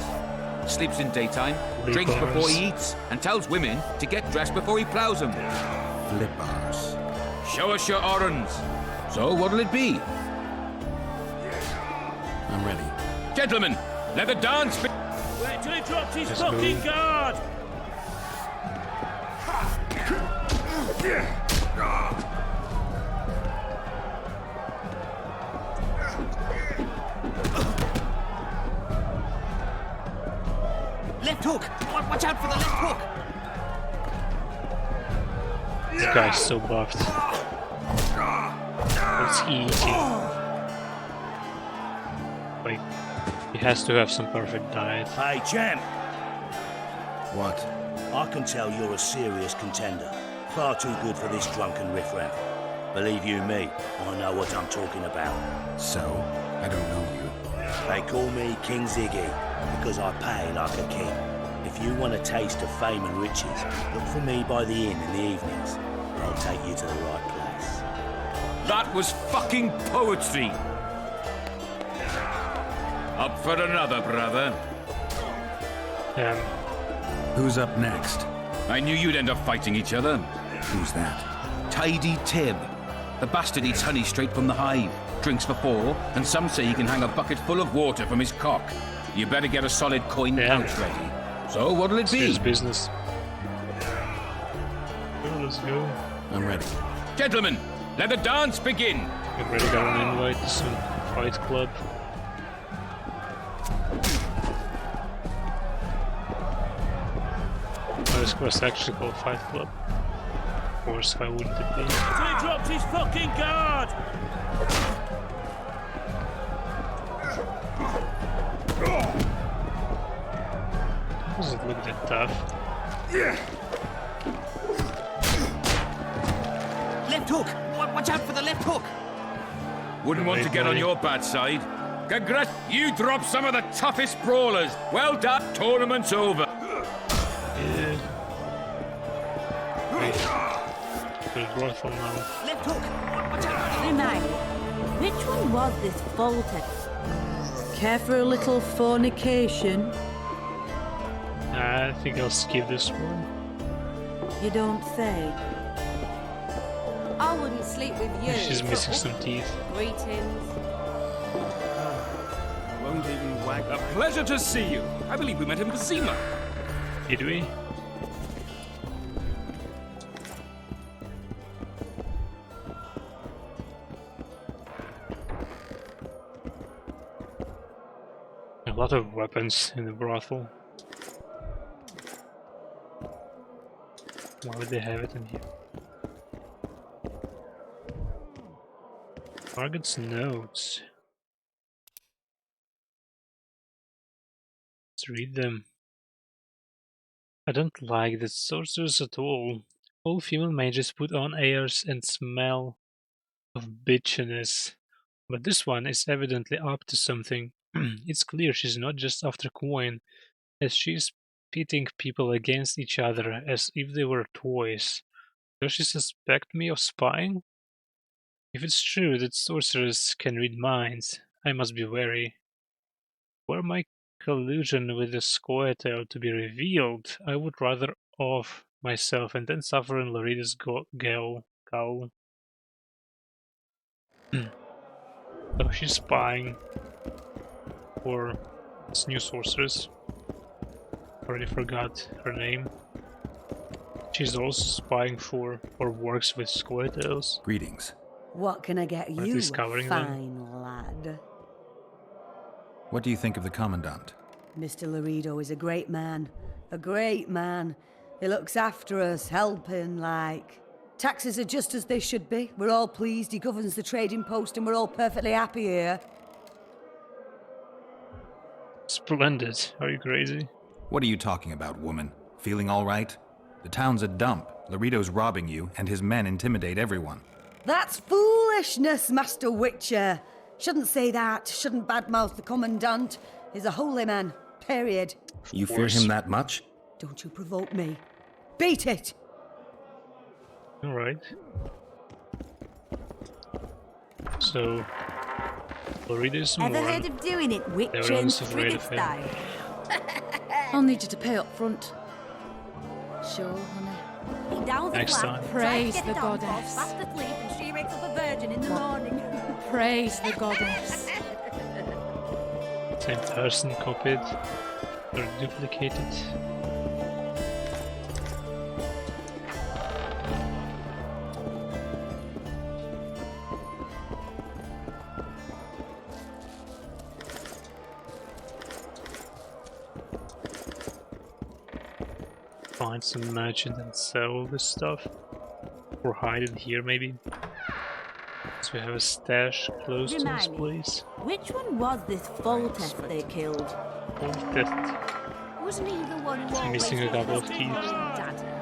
Speaker 11: Sleeps in daytime, drinks
Speaker 2: Flip
Speaker 11: before
Speaker 2: Arse.
Speaker 11: he eats, and tells women to get dressed before he plows them.
Speaker 2: Flip Arse.
Speaker 11: Show us your orange. So what'll it be?
Speaker 15: I'm ready.
Speaker 11: Gentlemen, let the dance be.
Speaker 4: Wait till he drops his
Speaker 11: Let's
Speaker 4: fucking
Speaker 11: move.
Speaker 4: guard! Left hook! Watch out for the left hook!
Speaker 1: This guy's so buffed. What's he eating? Like, he has to have some perfect diet.
Speaker 16: Hey, champ.
Speaker 2: What?
Speaker 16: I can tell you're a serious contender. Far too good for this drunken riffraff. Believe you me, I know what I'm talking about.
Speaker 2: So? I don't know you.
Speaker 16: They call me King Ziggy, because I pay like a king. If you want a taste of fame and riches, look for me by the inn in the evenings. I'll take you to the right place.
Speaker 11: That was fucking poetry. Up for another, brother.
Speaker 2: Who's up next?
Speaker 11: I knew you'd end up fighting each other.
Speaker 2: Who's that?
Speaker 11: Tidy Tib. The bastard eats honey straight from the hive, drinks for 4, and some say he can hang a bucket full of water from his cock. You better get a solid coin pouch ready. So what'll it be?
Speaker 1: Serious business. Oh, let's go.
Speaker 15: I'm ready.
Speaker 11: Gentlemen, let the dance begin.
Speaker 1: We already got an invite to some fight club. Oh, this was actually called Fight Club. Of course, why wouldn't it be?
Speaker 4: Till he drops his fucking guard!
Speaker 1: Doesn't look that tough.
Speaker 4: Left hook! Watch out for the left hook!
Speaker 11: Wouldn't want to get on your bad side. Congrats! You dropped some of the toughest brawlers. Well done. Tournament's over.
Speaker 1: Yeah. Good brothel now.
Speaker 12: Left hook! Watch out! Remind me, which one was this Foltest?
Speaker 17: Care for a little fornication?
Speaker 1: I think I'll skip this one.
Speaker 17: You don't say.
Speaker 5: I wouldn't sleep with you.
Speaker 1: She's missing some teeth.
Speaker 5: Greetings.
Speaker 11: Won't even wag. A pleasure to see you. I believe we met in Vizima.
Speaker 1: Did we? A lot of weapons in the brothel. Why would they have it in here? Target's notes. Let's read them. I don't like the sorcerers at all. All female mages put on airs and smell of bitchiness. But this one is evidently up to something. It's clear she's not just after coin, as she's pitting people against each other as if they were toys. Does she suspect me of spying? If it's true that sorcerers can read minds, I must be wary. Were my collusion with the Scoia'tael to be revealed, I would rather off myself and then suffer in Lorida's gaol. So she's spying for this new sorceress. Already forgot her name. She's also spying for or works with Scoia'taels.
Speaker 2: Greetings.
Speaker 17: What can I get
Speaker 1: Or
Speaker 17: you,
Speaker 1: discovering them.
Speaker 17: fine lad?
Speaker 2: What do you think of the Commandant?
Speaker 17: Mr. Laredo is a great man. A great man. He looks after us, helping, like. Taxes are just as they should be. We're all pleased. He governs the trading post and we're all perfectly happy here.
Speaker 1: Splendid. Are you crazy?
Speaker 2: What are you talking about, woman? Feeling all right? The town's a dump. Laredo's robbing you, and his men intimidate everyone.
Speaker 17: That's foolishness, Master Witcher. Shouldn't say that. Shouldn't badmouth the Commandant. He's a holy man. Period.
Speaker 2: You fear him that much?
Speaker 17: Don't you provoke me. Beat it!
Speaker 1: Alright. So, Lorida's some
Speaker 5: Ever
Speaker 1: more.
Speaker 5: heard of doing it Witcher and
Speaker 1: Everyone's afraid
Speaker 5: frigate
Speaker 1: of him.
Speaker 5: style?
Speaker 9: I'll need you to pay up front. Sure, honey.
Speaker 5: He downs the
Speaker 1: Next
Speaker 5: flat,
Speaker 1: time.
Speaker 9: Praise
Speaker 5: tries to get
Speaker 9: the
Speaker 5: it on, falls
Speaker 9: goddess.
Speaker 5: fast asleep, and she wakes up a virgin in the morning.
Speaker 9: Praise the goddess.
Speaker 1: Same person copied or duplicated. Find some merchant and sell this stuff. Or hide it here maybe. So we have a stash close to this
Speaker 5: Remind me,
Speaker 1: place.
Speaker 5: which one was this Foltest they killed?
Speaker 1: Foltest.
Speaker 5: Wasn't he the one who always
Speaker 1: Missing a
Speaker 5: had
Speaker 1: couple
Speaker 5: the
Speaker 1: of teeth.
Speaker 5: screaming dagger?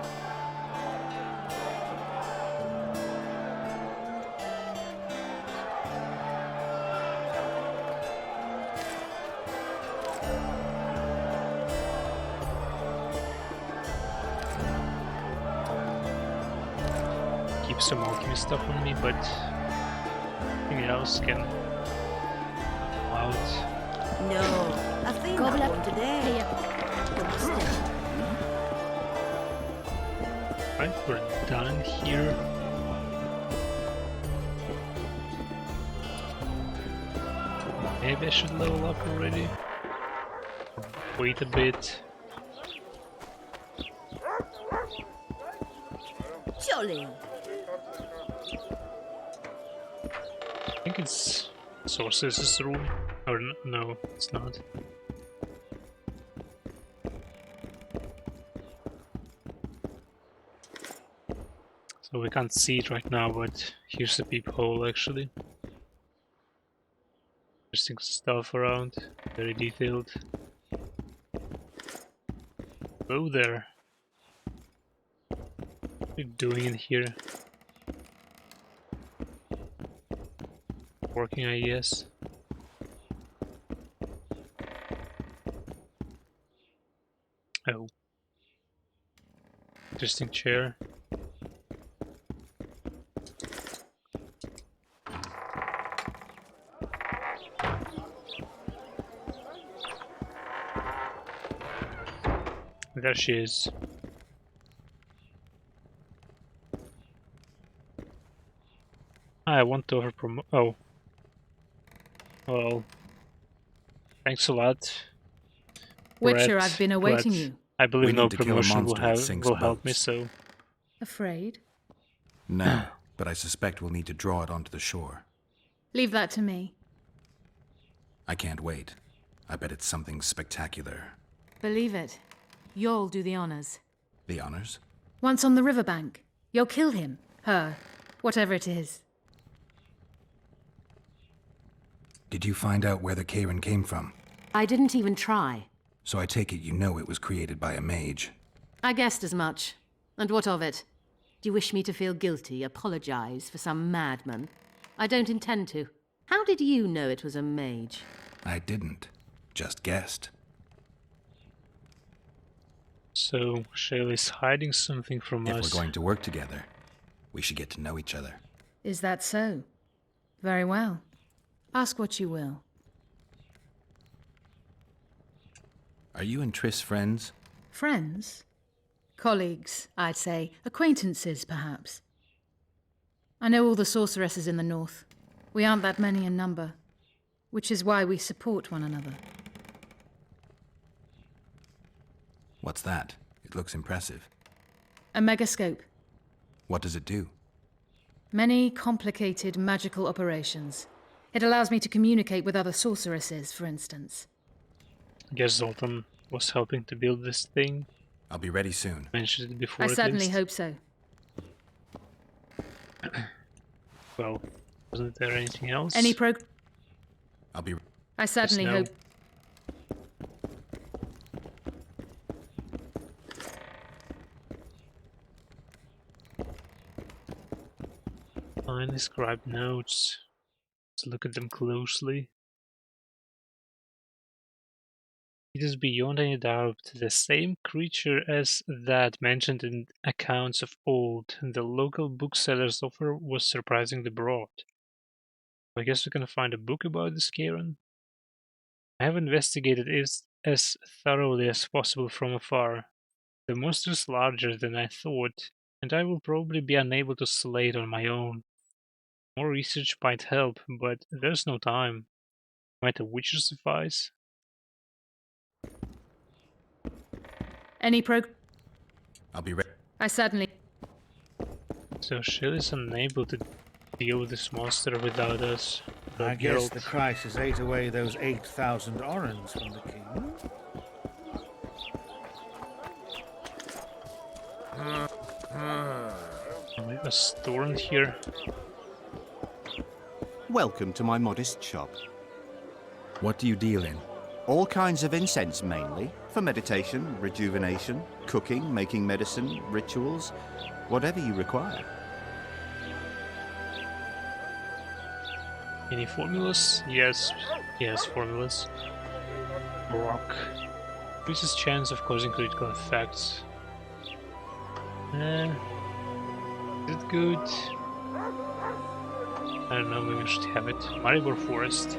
Speaker 1: Keep some alchemy stuff on me, but anything else can go out.
Speaker 5: No, I've seen
Speaker 6: Gobble
Speaker 5: that
Speaker 6: up
Speaker 5: one today.
Speaker 6: here.
Speaker 1: Right, we're done here. Maybe I should level up already. Wait a bit.
Speaker 5: Jolly.
Speaker 1: I think it's Sorceress's room. Or no, it's not. So we can't see it right now, but here's a peephole actually. Interesting stuff around, very detailed. Hello there. What are you doing in here? Working, I guess. Oh. Interesting chair. There she is. I want to overpromote. Oh. Well. Thanks a lot.
Speaker 9: Witcher,
Speaker 1: Brett,
Speaker 9: I've been awaiting you.
Speaker 1: I believe
Speaker 2: We
Speaker 1: no
Speaker 2: need to kill a
Speaker 1: promotion
Speaker 2: monster that sinks
Speaker 1: will help me,
Speaker 2: boats.
Speaker 1: so...
Speaker 9: Afraid?
Speaker 2: No, but I suspect we'll need to draw it onto the shore.
Speaker 9: Leave that to me.
Speaker 2: I can't wait. I bet it's something spectacular.
Speaker 12: Believe it. You'll do the honors.
Speaker 2: The honors?
Speaker 9: Once on the riverbank, you'll kill him, her, whatever it is.
Speaker 2: Did you find out where the Karen came from?
Speaker 12: I didn't even try.
Speaker 2: So I take it you know it was created by a mage.
Speaker 12: I guessed as much. And what of it? Do you wish me to feel guilty, apologize for some madman? I don't intend to. How did you know it was a mage?
Speaker 2: I didn't. Just guessed.
Speaker 1: So, Shelley's hiding something from us.
Speaker 2: If we're going to work together, we should get to know each other.
Speaker 9: Is that so? Very well. Ask what you will.
Speaker 2: Are you and Triss friends?
Speaker 9: Friends? Colleagues, I'd say. Acquaintances, perhaps. I know all the sorceresses in the north. We aren't that many in number, which is why we support one another.
Speaker 2: What's that? It looks impressive.
Speaker 9: A megascope.
Speaker 2: What does it do?
Speaker 9: Many complicated magical operations. It allows me to communicate with other sorceresses, for instance.
Speaker 1: I guess Zoltan was helping to build this thing.
Speaker 2: I'll be ready soon.
Speaker 1: Mentioned it before.
Speaker 9: I
Speaker 1: at
Speaker 9: certainly
Speaker 1: least.
Speaker 9: hope so.
Speaker 1: Well, wasn't there anything else?
Speaker 2: I'll be...
Speaker 9: I certainly
Speaker 1: Just no.
Speaker 9: hope...
Speaker 1: Finally scribed notes. Let's look at them closely. It is beyond any doubt the same creature as that mentioned in accounts of old. The local bookseller's offer was surprisingly broad. I guess we can find a book about this Karen. I have investigated it as thoroughly as possible from afar. The monster is larger than I thought, and I will probably be unable to slay it on my own. More research might help, but there's no time. Might a witcher suffice?
Speaker 2: I'll be ready.
Speaker 9: I certainly...
Speaker 1: So Shelley's unable to deal with this monster without us.
Speaker 18: I
Speaker 1: But
Speaker 18: guess
Speaker 1: Geralt-
Speaker 18: the crisis ate away those 8,000 orens from the king.
Speaker 1: We have a storm here.
Speaker 19: Welcome to my modest shop.
Speaker 2: What do you deal in?
Speaker 19: All kinds of incense mainly, for meditation, rejuvenation, cooking, making medicine, rituals, whatever you require.
Speaker 1: Any formulas? Yes, formulas. Rock. Increases chance of causing critical effects. Is it good? I don't know, maybe we should have it. Maribor Forest.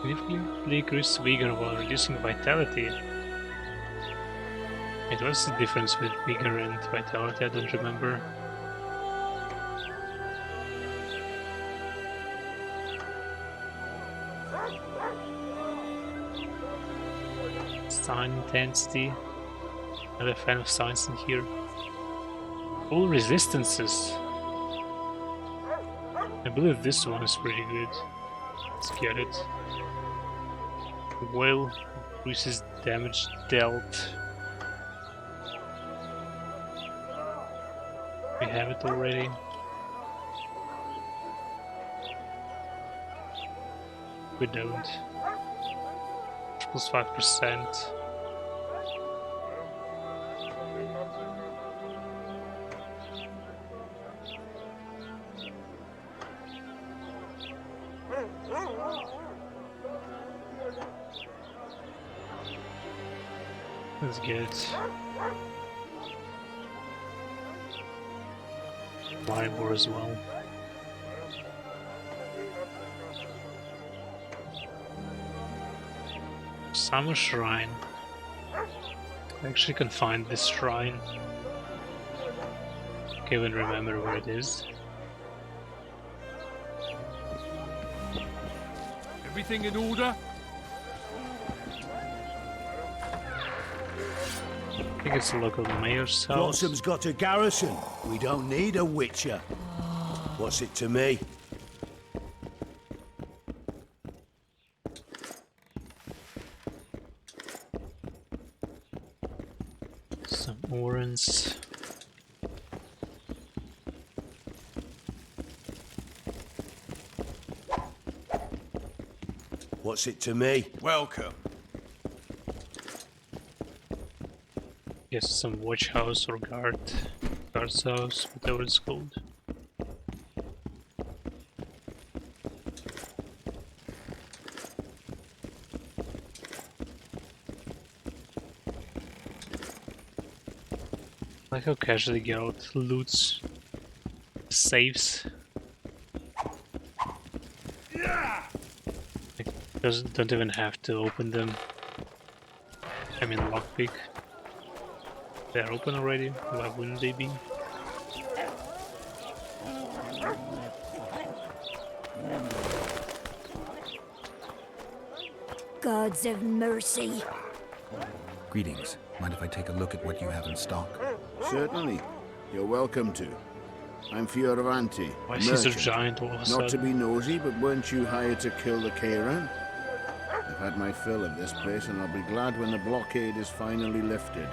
Speaker 1: Significantly increase vigor while reducing vitality. Wait, what's the difference with vigor and vitality? I don't remember. Sign intensity. Another fan of signs in here. All resistances. I believe this one is pretty good. Let's get it. Well, increases damage dealt. We have it already. We don't. Plus 5%. That's good. Libor as well. Summer Shrine. I actually can find this shrine. Can't even remember where it is.
Speaker 20: Everything in order?
Speaker 1: I think it's the local mayor's house.
Speaker 16: Flotsam's got a garrison. We don't need a witcher. What's it to me?
Speaker 1: Some orange.
Speaker 16: What's it to me?
Speaker 20: Welcome.
Speaker 1: Guess some watch house or guard's house, whatever it's called. I like how casually Geralt loots safes. Like, don't even have to open them. I mean lockpick. They're open already, why wouldn't they be?
Speaker 21: Gods of mercy.
Speaker 2: Greetings. Mind if I take a look at what you have in stock?
Speaker 7: Certainly. You're welcome to. I'm Fioravanti,
Speaker 1: Why
Speaker 7: a
Speaker 1: is he so
Speaker 7: merchant.
Speaker 1: giant all of a
Speaker 7: Not
Speaker 1: sudden?
Speaker 7: to be nosy, but weren't you hired to kill the Kairan? I've had my fill of this place, and I'll be glad when the blockade is finally lifted.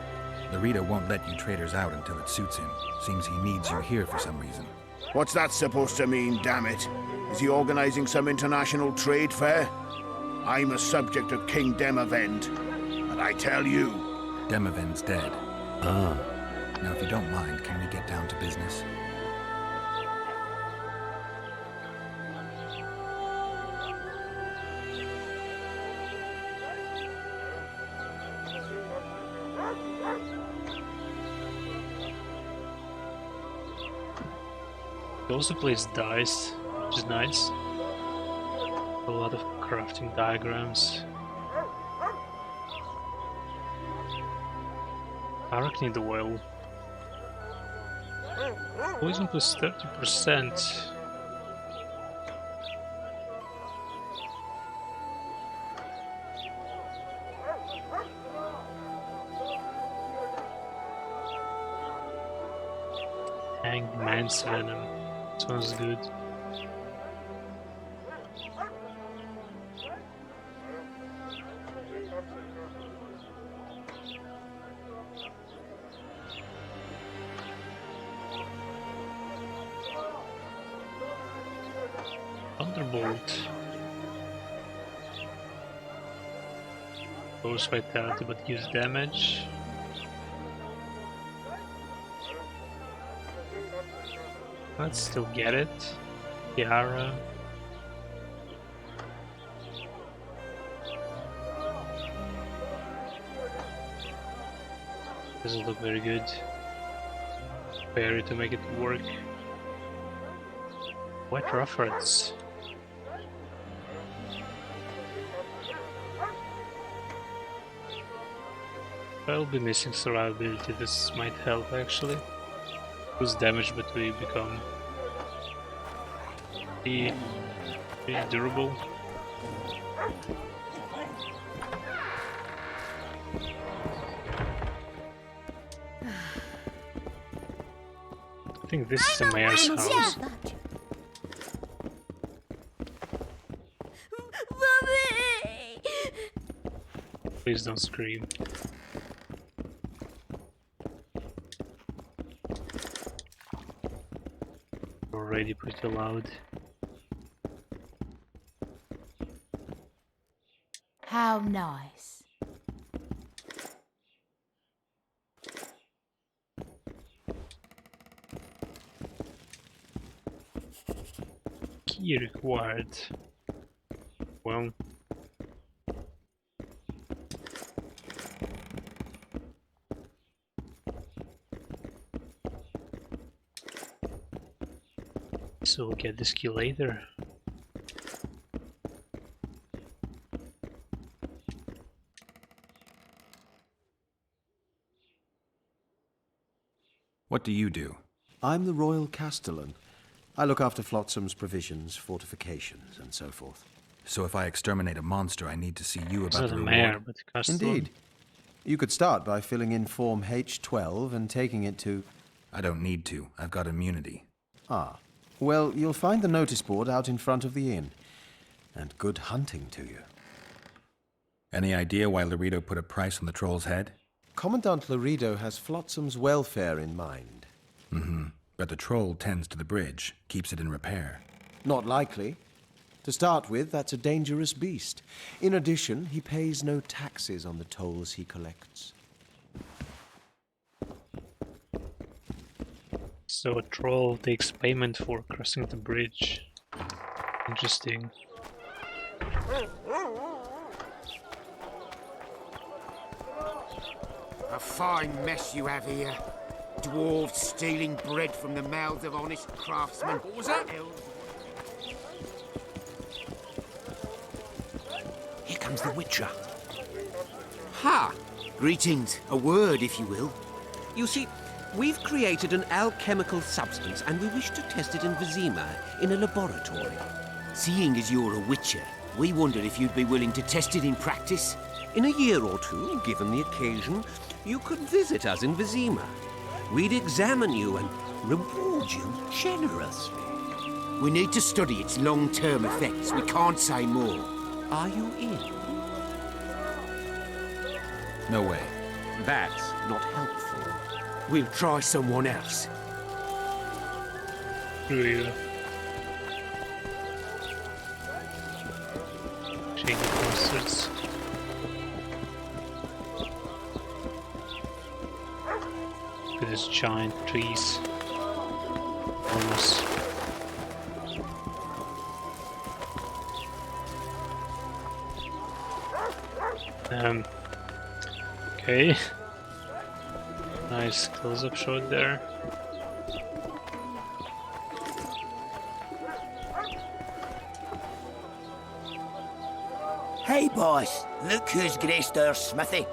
Speaker 2: The Rita won't let you traders out until it suits him. Seems he needs you here for some reason.
Speaker 7: What's that supposed to mean, damn it? Is he organizing some international trade fair? I'm a subject of King Demavend, and I tell you...
Speaker 2: Demavend's dead.
Speaker 16: Ah.
Speaker 2: Now, if you don't mind, can we get down to business?
Speaker 1: He also plays dice, which is nice. A lot of crafting diagrams. Arachnid oil. Poison plus 30%. Hanged man's venom. Sounds good. Thunderbolt. Boosts vitality but gives damage. Let's still get it. Tiara. Doesn't look very good. Berry to make it work. White ruffles. I'll be missing survivability, this might help actually. Lose damage but we become pretty durable. I think this is the mayor's house. Please don't scream. Already pretty loud.
Speaker 9: How nice.
Speaker 1: Key required. Well, So we'll get this key later.
Speaker 2: What do you do?
Speaker 10: I'm the Royal Castellan. I look after Flotsam's provisions, fortifications, and so forth.
Speaker 2: So if I exterminate a monster, I need to see you
Speaker 1: It's
Speaker 2: about
Speaker 1: not
Speaker 2: the
Speaker 1: the
Speaker 2: reward?
Speaker 1: mayor, but the Castellan.
Speaker 10: Indeed. You could start by filling in Form H12 and taking it to...
Speaker 2: I don't need to. I've got immunity.
Speaker 10: Ah. Well, you'll find the notice board out in front of the inn. And good hunting to you.
Speaker 2: Any idea why Laredo put a price on the troll's head?
Speaker 10: Commandant Laredo has Flotsam's welfare in mind.
Speaker 2: Mm-hmm. But the troll tends to the bridge, keeps it in repair.
Speaker 10: Not likely. To start with, that's a dangerous beast. In addition, he pays no taxes on the tolls he collects.
Speaker 1: So a troll takes payment for crossing the bridge. Interesting.
Speaker 8: A fine mess you have here. Dwarves stealing bread from the mouths of honest craftsmen. What was that?
Speaker 15: Here comes the Witcher.
Speaker 8: Ha! Greetings. A word, if you will.
Speaker 22: You see, we've created an alchemical substance and we wish to test it in Vizima, in a laboratory.
Speaker 8: Seeing as you're a witcher, we wondered if you'd be willing to test it in practice.
Speaker 22: In a year or two, given the occasion, you could visit us in Vizima. We'd examine you and reward you generously.
Speaker 8: We need to study its long-term effects. We can't say more.
Speaker 22: Are you in?
Speaker 2: No way.
Speaker 22: That's not helpful.
Speaker 8: We'll try someone else.
Speaker 1: Really? Shady bastards. With these giant trees. Almost. Okay. Nice close-up shot there.
Speaker 21: Hey, boss. Look who's graced our smithy.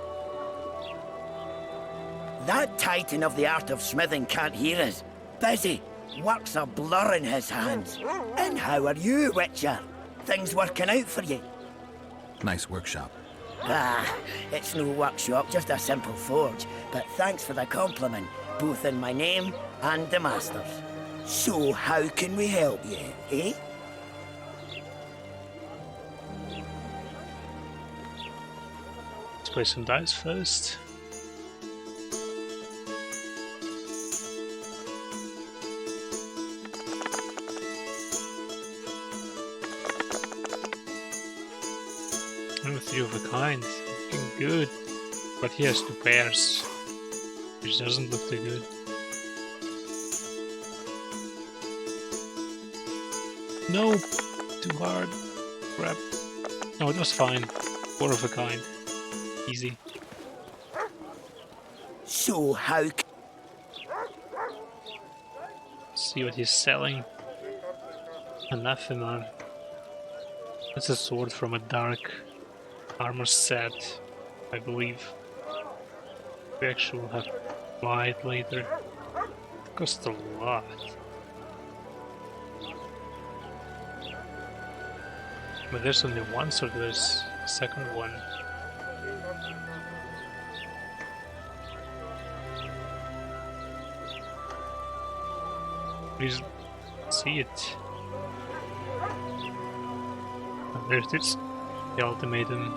Speaker 21: That titan of the art of smithing can't hear us. Busy. Work's a blur in his hands. And how are you, Witcher? Things working out for you?
Speaker 2: Nice workshop.
Speaker 21: Ah, it's no workshop, just a simple forge. But thanks for the compliment, both in my name and the master's. So how can we help you, eh?
Speaker 1: Let's play some dice first. Oh, 3 of a kind, looking good. But he has 2 pairs, which doesn't look too good. No, too hard. Crap. No, it was fine. 4 of a kind. Easy.
Speaker 21: So how
Speaker 1: See what he's selling. Anathema. It's a sword from a dark armor set, I believe. We actually will have to buy it later. It costs a lot. But there's only one, so there's a second one. Please see it. And there it is, the ultimatum.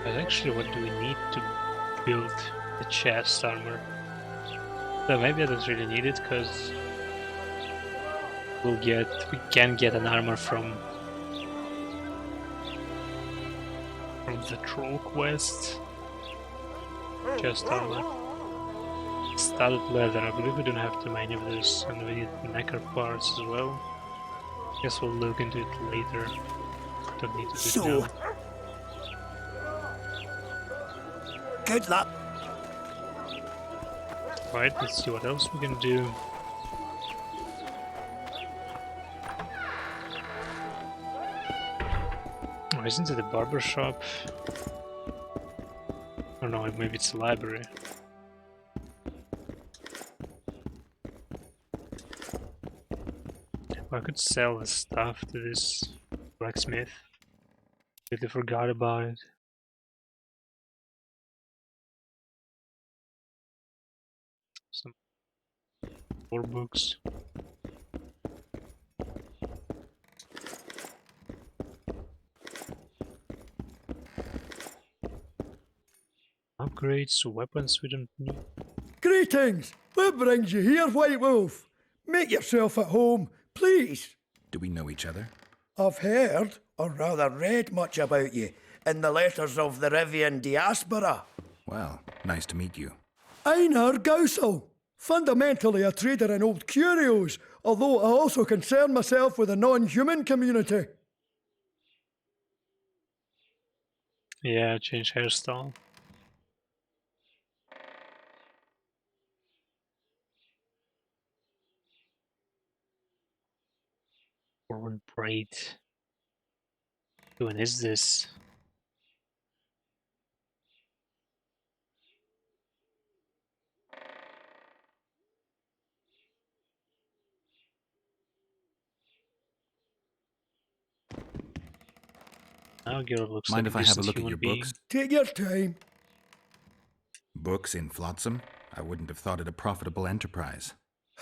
Speaker 1: But actually, what do we need to build the chest armor? So maybe I don't really need it, because we can get an armor from the troll quest. Chest armor. Studded leather. I believe we don't have too many of those, and we need necker parts as well. Guess we'll look into it later. Don't need to do it now.
Speaker 21: Good luck.
Speaker 1: Right, let's see what else we can do. Oh, isn't it a barber shop? Oh no, maybe it's a library. I could sell the stuff to this blacksmith. But I forgot about it. Some more books. Upgrades, weapons we don't need.
Speaker 3: Greetings! What brings you here, White Wolf? Make yourself at home, please.
Speaker 2: Do we know each other?
Speaker 3: I've heard, or rather read much about you, in the letters of the Rivian diaspora.
Speaker 2: Well, nice to meet you.
Speaker 3: Einar Gausel, fundamentally a trader in old curios, although I also concern myself with the non-human community.
Speaker 1: Yeah, change hairstyle. Forward braid. When is this? Now Geralt looks
Speaker 2: Mind
Speaker 1: like
Speaker 2: if
Speaker 1: a
Speaker 2: I have a
Speaker 1: decent
Speaker 2: look at
Speaker 1: human
Speaker 2: your
Speaker 1: being.
Speaker 2: books?
Speaker 3: Take your time.
Speaker 2: Books in Flotsam? I wouldn't have thought it a profitable enterprise.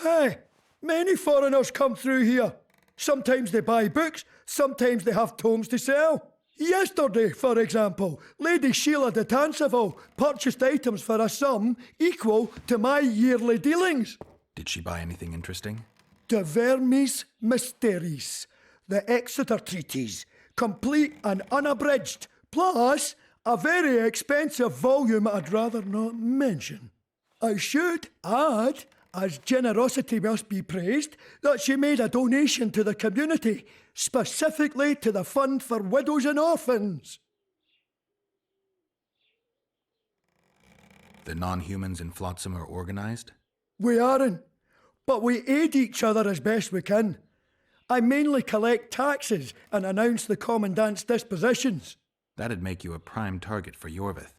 Speaker 3: Hey, many foreigners come through here. Sometimes they buy books, sometimes they have tomes to sell. Yesterday, for example, Lady Sheila de Tanseville purchased items for a sum equal to my yearly dealings.
Speaker 2: Did she buy anything interesting?
Speaker 3: De Vermis Mysteries, the Exeter Treatise, complete and unabridged, plus a very expensive volume I'd rather not mention. I should add, as generosity must be praised, that she made a donation to the community, specifically to the Fund for Widows and Orphans.
Speaker 2: The non-humans in Flotsam are organized?
Speaker 3: We aren't, but we aid each other as best we can. I mainly collect taxes and announce the Commandant's dispositions.
Speaker 2: That'd make you a prime target for Yorvith.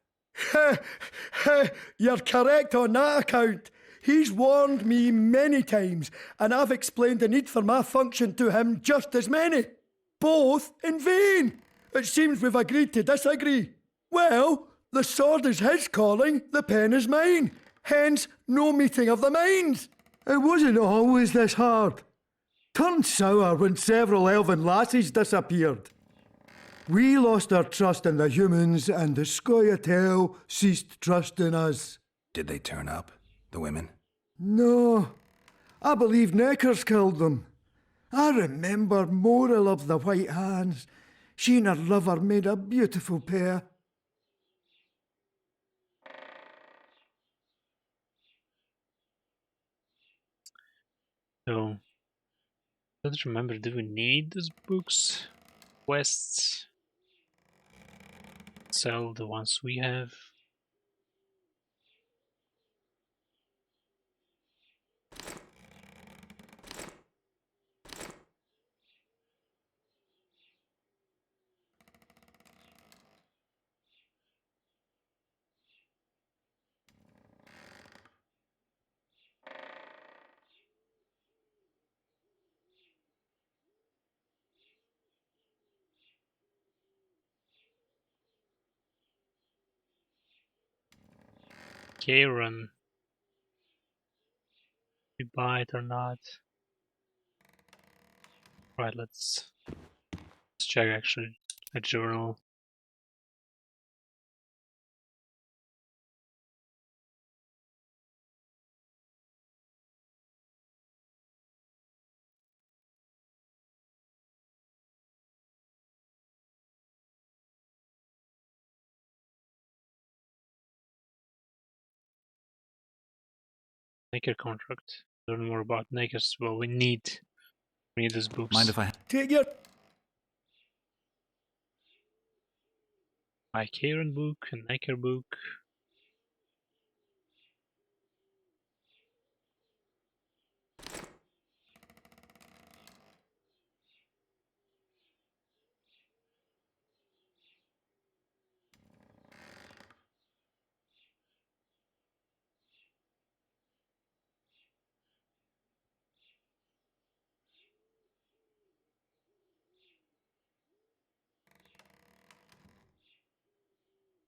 Speaker 3: You're correct on that account. He's warned me many times, and I've explained the need for my function to him just as many. Both in vain. It seems we've agreed to disagree. Well, the sword is his calling, the pen is mine. Hence, no meeting of the minds. It wasn't always this hard. Turned sour when several elven lassies disappeared. We lost our trust in the humans, and the Scoia'tael ceased trust in us.
Speaker 2: Did they turn up, the women?
Speaker 3: No, I believe Neckers killed them. I remember Morrill of the White Hands. She and her lover made a beautiful pair.
Speaker 1: So, I don't remember, do we need those books? Quests? Sell the ones we have. Karen. We buy it or not? Right, let's check actually a journal. Naker contract. Learn more about Nakers. Well, we need these books.
Speaker 2: Mind if I...
Speaker 3: Take your...
Speaker 1: Buy Karen book, a Naker book.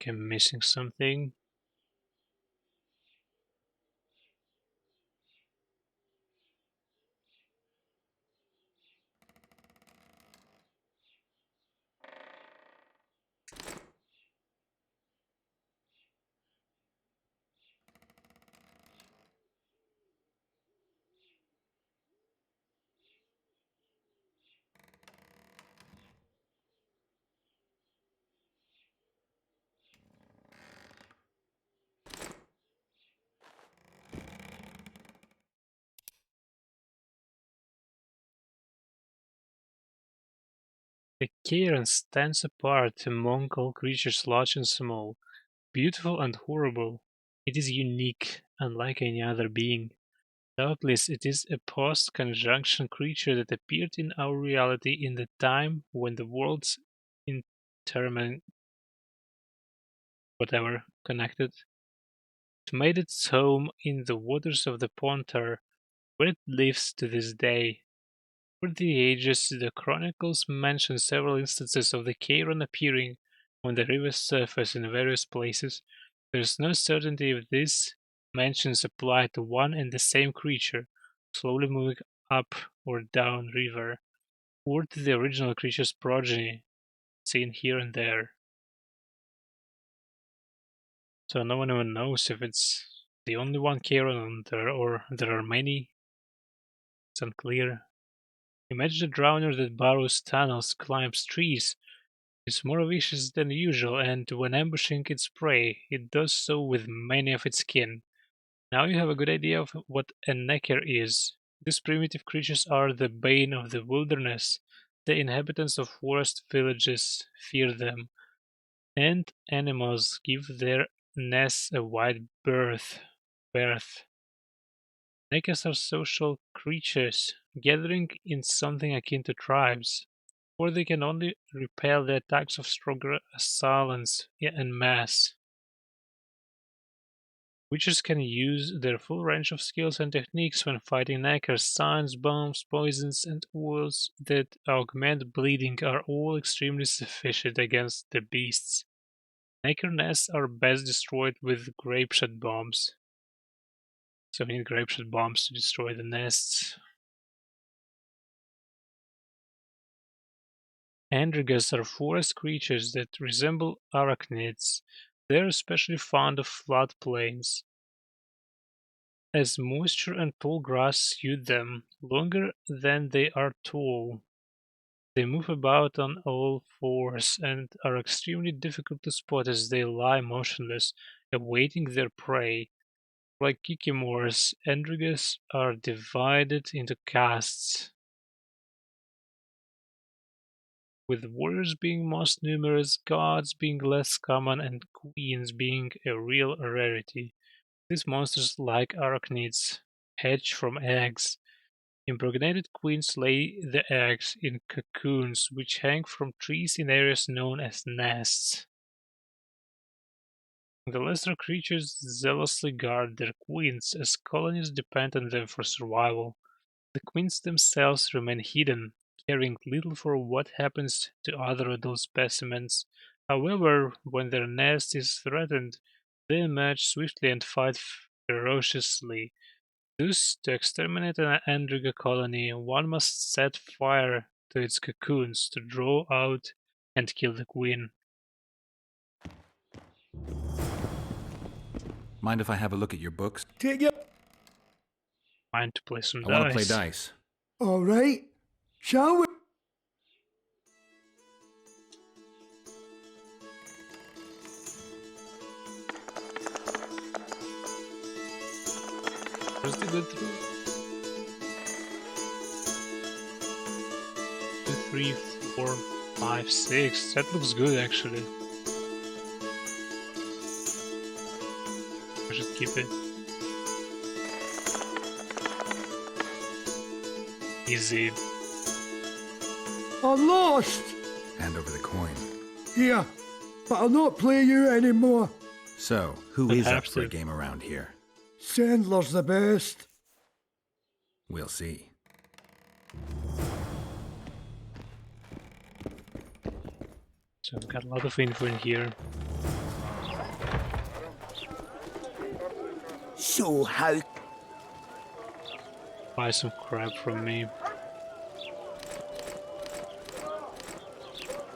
Speaker 1: I'm missing something. The cairn stands apart among all creatures large and small, beautiful and horrible. It is unique, unlike any other being. Doubtless it is a post-conjunction creature that appeared in our reality in the time when the worlds intermin whatever connected. It made its home in the waters of the Pontar, where it lives to this day. Over the ages, the chronicles mention several instances of the Charon appearing on the river's surface in various places. There is no certainty if these mentions apply to one and the same creature, slowly moving up or down river, or to the original creature's progeny, seen here and there. So no one even knows if it's the only one Charon or there are many. It's unclear. Imagine a drowner that burrows tunnels, climbs trees, is more vicious than usual, and when ambushing its prey, it does so with many of its kin. Now you have a good idea of what a necker is. These primitive creatures are the bane of the wilderness. The inhabitants of forest villages fear them, and animals give their nests a wide berth. Neckers are social creatures, gathering in something akin to tribes, or they can only repel the attacks of stronger assailants en masse. Witches can use their full range of skills and techniques when fighting neckers. Signs, bombs, poisons, and oils that augment bleeding are all extremely sufficient against the beasts. Necker nests are best destroyed with grapeshot bombs. So we need grapeshot bombs to destroy the nests. Androgas are forest creatures that resemble arachnids. They are especially fond of floodplains, as moisture and tall grass suit them. Longer than they are tall, they move about on all fours and are extremely difficult to spot as they lie motionless, awaiting their prey. Like kikimores, Androgas are divided into castes, with warriors being most numerous, gods being less common, and queens being a real rarity. These monsters, like arachnids, hatch from eggs. Impregnated queens lay the eggs in cocoons which hang from trees in areas known as nests. The lesser creatures zealously guard their queens, as colonies depend on them for survival. The queens themselves remain hidden, caring little for what happens to other adult specimens. However, when their nest is threatened, they emerge swiftly and fight ferociously. Thus, to exterminate an Andriga colony, one must set fire to its cocoons to draw out and kill the queen.
Speaker 2: Mind if I have a look at your books?
Speaker 3: Take your...
Speaker 1: Mind to play some
Speaker 2: I
Speaker 1: dice.
Speaker 2: want to play dice.
Speaker 3: All right. Shall we?
Speaker 1: Where's the good through? 2, 3, 4, 5, 6. That looks good actually. I should keep it. Easy.
Speaker 3: I'm lost.
Speaker 2: Hand over the coin.
Speaker 3: Here, but I'll not play you anymore.
Speaker 2: So, who is up for a game around here?
Speaker 3: Sandler's the best.
Speaker 2: We'll see.
Speaker 1: So I've got a lot of info in here.
Speaker 21: So how...
Speaker 1: Buy some crap from me.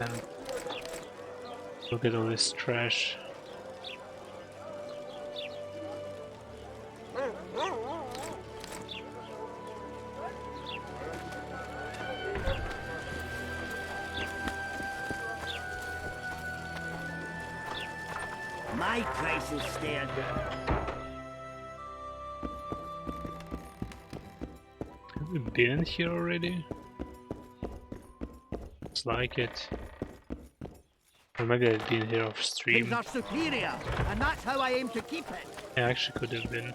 Speaker 1: And look at all this trash.
Speaker 21: My price is standard.
Speaker 1: Have we been in here already? Looks like it. Or maybe I've been here off stream.
Speaker 21: Things are superior, and that's how I aim to keep it.
Speaker 1: I actually could have been.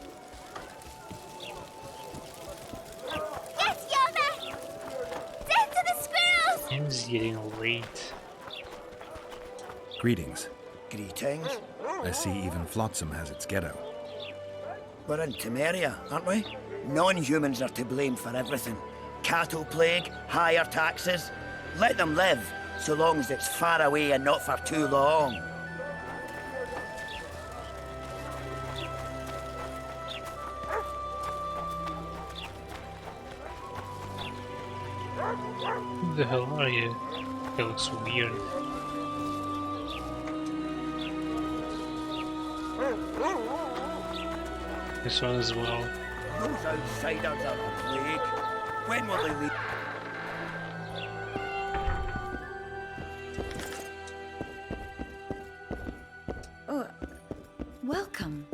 Speaker 13: Yes, Yoda! Death to the squirrels!
Speaker 1: Game's getting late.
Speaker 2: Greetings.
Speaker 21: Greetings.
Speaker 2: I see even Flotsam has its ghetto.
Speaker 21: We're in Temeria, aren't we? Non-humans are to blame for everything. Cattle plague, higher taxes. Let them live, so long as it's far away and not for too long.
Speaker 1: Who the hell are you? That looks weird. This one as well.
Speaker 21: Those outsiders are a plague. When will they leave?
Speaker 5: Oh, welcome.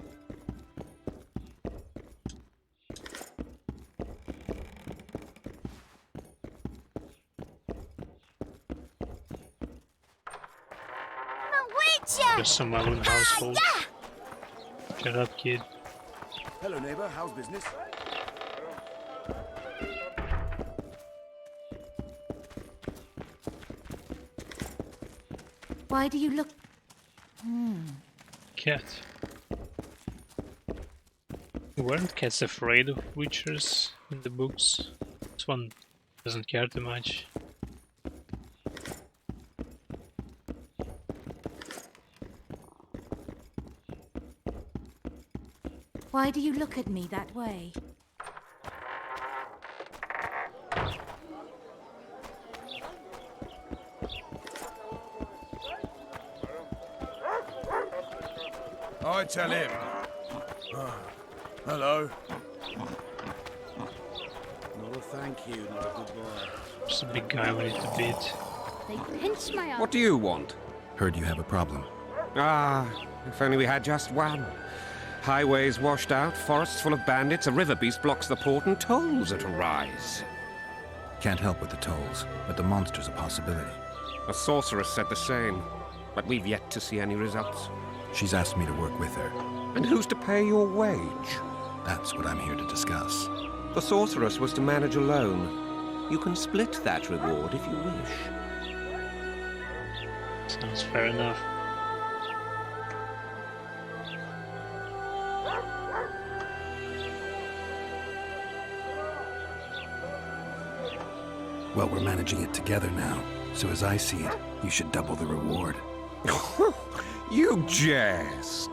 Speaker 1: Just some my own household. Shut up, kid.
Speaker 14: Hello, neighbor. How's business?
Speaker 5: Why do you look...
Speaker 1: Cat. Weren't cats afraid of witchers in the books? This one doesn't care too much.
Speaker 5: Why do you look at me that way?
Speaker 14: I tell him. Hello. No, thank you. Not a good boy.
Speaker 1: Just a big guy ready to beat.
Speaker 6: They pinched my arm.
Speaker 22: What do you want?
Speaker 2: Heard you have a problem.
Speaker 22: Ah, if only we had just one. Highways washed out, forests full of bandits, a river beast blocks the port, and tolls at a rise.
Speaker 2: Can't help with the tolls, but the monster's a possibility.
Speaker 22: A sorceress said the same, but we've yet to see any results.
Speaker 2: She's asked me to work with her.
Speaker 22: And who's to pay your wage?
Speaker 2: That's what I'm here to discuss.
Speaker 22: The sorceress was to manage alone. You can split that reward if you wish.
Speaker 1: Sounds fair enough.
Speaker 2: Well, we're managing it together now, so as I see it, you should double the reward.
Speaker 22: You jest!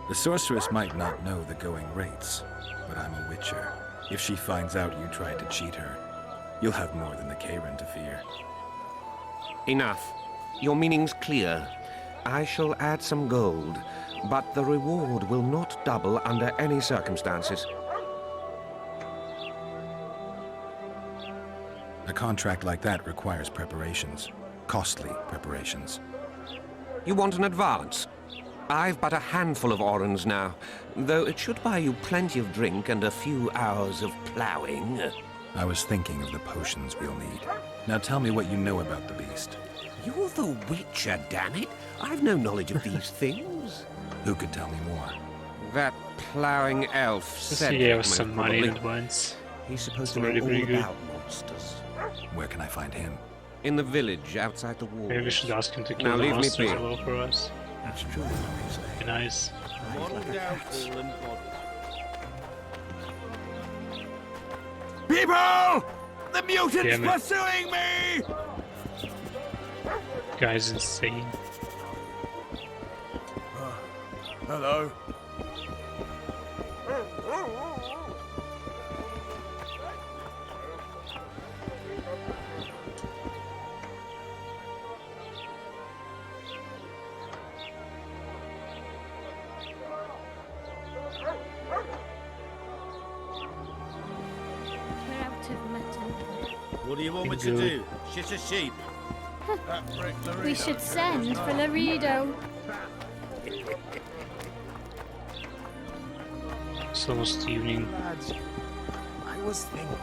Speaker 2: The sorceress might not know the going rates, but I'm a witcher. If she finds out you tried to cheat her, you'll have more than the Karen to fear.
Speaker 22: Enough. Your meaning's clear. I shall add some gold, but the reward will not double under any circumstances.
Speaker 2: A contract like that requires preparations. Costly preparations.
Speaker 22: You want an advance? I've but a handful of orens now, though it should buy you plenty of drink and a few hours of ploughing.
Speaker 2: I was thinking of the potions we'll need. Now tell me what you know about the beast.
Speaker 22: You're the Witcher, damn it! I've no knowledge of these things.
Speaker 2: Who could tell me more?
Speaker 22: That ploughing elf said
Speaker 1: He gave us some money in advance.
Speaker 22: He's supposed to
Speaker 1: It's already
Speaker 22: know
Speaker 1: pretty
Speaker 22: all
Speaker 1: good.
Speaker 22: about monsters.
Speaker 2: Where can I find him?
Speaker 22: In the village, outside the walls.
Speaker 1: Maybe we should ask him to kill
Speaker 22: Now
Speaker 1: the
Speaker 22: leave me
Speaker 1: monsters
Speaker 22: be.
Speaker 1: as well for us.
Speaker 2: That's true, obviously.
Speaker 1: Be nice.
Speaker 14: People! The mutant's
Speaker 1: Damn it.
Speaker 14: pursuing me!
Speaker 1: Guy's insane.
Speaker 14: Hello.
Speaker 6: We're out of mutton.
Speaker 14: What do you want me to
Speaker 1: Good.
Speaker 14: do? Shit a sheep? That prick Laredo.
Speaker 6: We should send for Laredo.
Speaker 1: It's almost evening.
Speaker 4: Lads, I was thinking.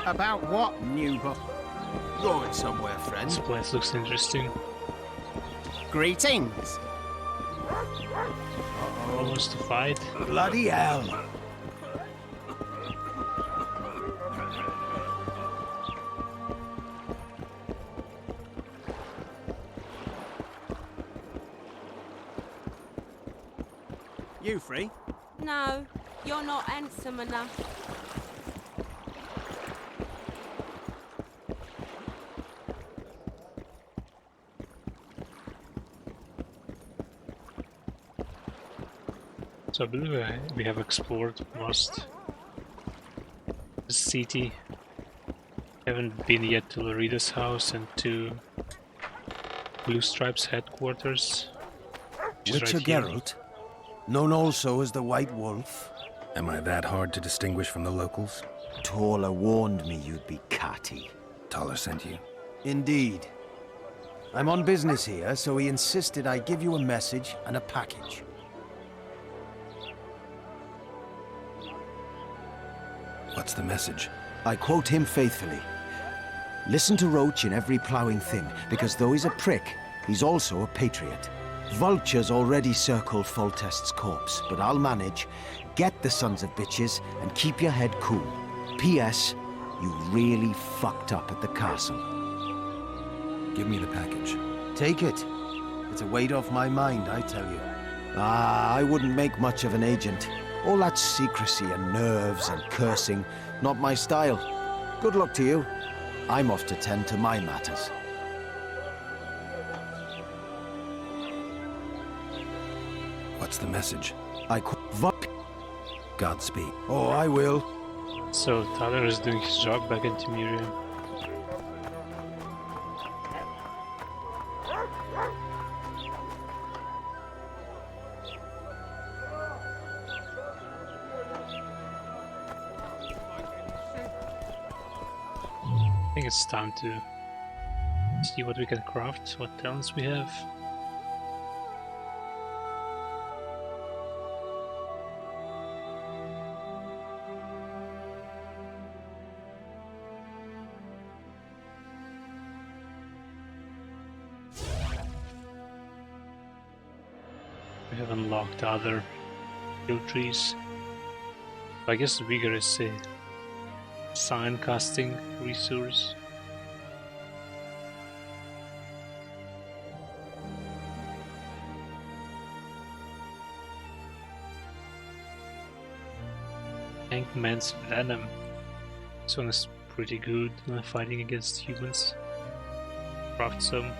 Speaker 4: About what, new boss? Going somewhere, friend?
Speaker 1: This place looks interesting.
Speaker 4: Greetings.
Speaker 1: Almost a fight.
Speaker 4: Bloody hell. You free?
Speaker 11: No, you're not handsome enough.
Speaker 1: So I believe we have explored most the city. Haven't been yet to Laredo's house and to Blue Stripes headquarters. which is
Speaker 10: Witcher
Speaker 1: right here.
Speaker 10: Geralt, known also as the White Wolf.
Speaker 2: Am I that hard to distinguish from the locals?
Speaker 10: Taller warned me you'd be catty.
Speaker 2: Taller sent you?
Speaker 10: Indeed. I'm on business here, so he insisted I give you a message and a package.
Speaker 2: What's the message?
Speaker 10: I quote him faithfully. Listen to Roach in every ploughing thing, because though he's a prick, he's also a patriot. Vultures already circle Foltest's corpse, but I'll manage. Get the sons of bitches and keep your head cool. P.S. You really fucked up at the castle.
Speaker 2: Give me the package.
Speaker 10: Take it. It's a weight off my mind, I tell you. I wouldn't make much of an agent. All that secrecy and nerves and cursing, not my style. Good luck to you. I'm off to tend to my matters.
Speaker 2: What's the message? Godspeed.
Speaker 10: Oh, I will.
Speaker 1: So Tyler is doing his job back in Temeria. I think it's time to see what we can craft, what talents we have. We have unlocked other skill trees. I guess Vigor is a sign casting resource. Hangman's Venom. This one is pretty good when fighting against humans. Craft some.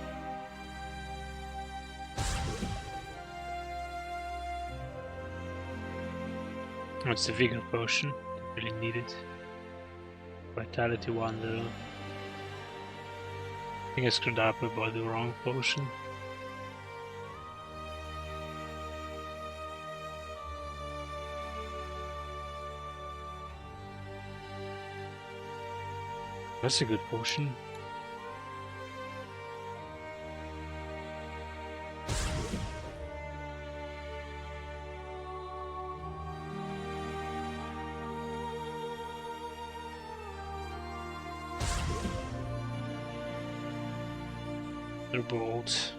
Speaker 1: Oh, it's a vigor potion. Don't really need it. Vitality one though. I think I screwed up about the wrong potion. That's a good potion. Bolt.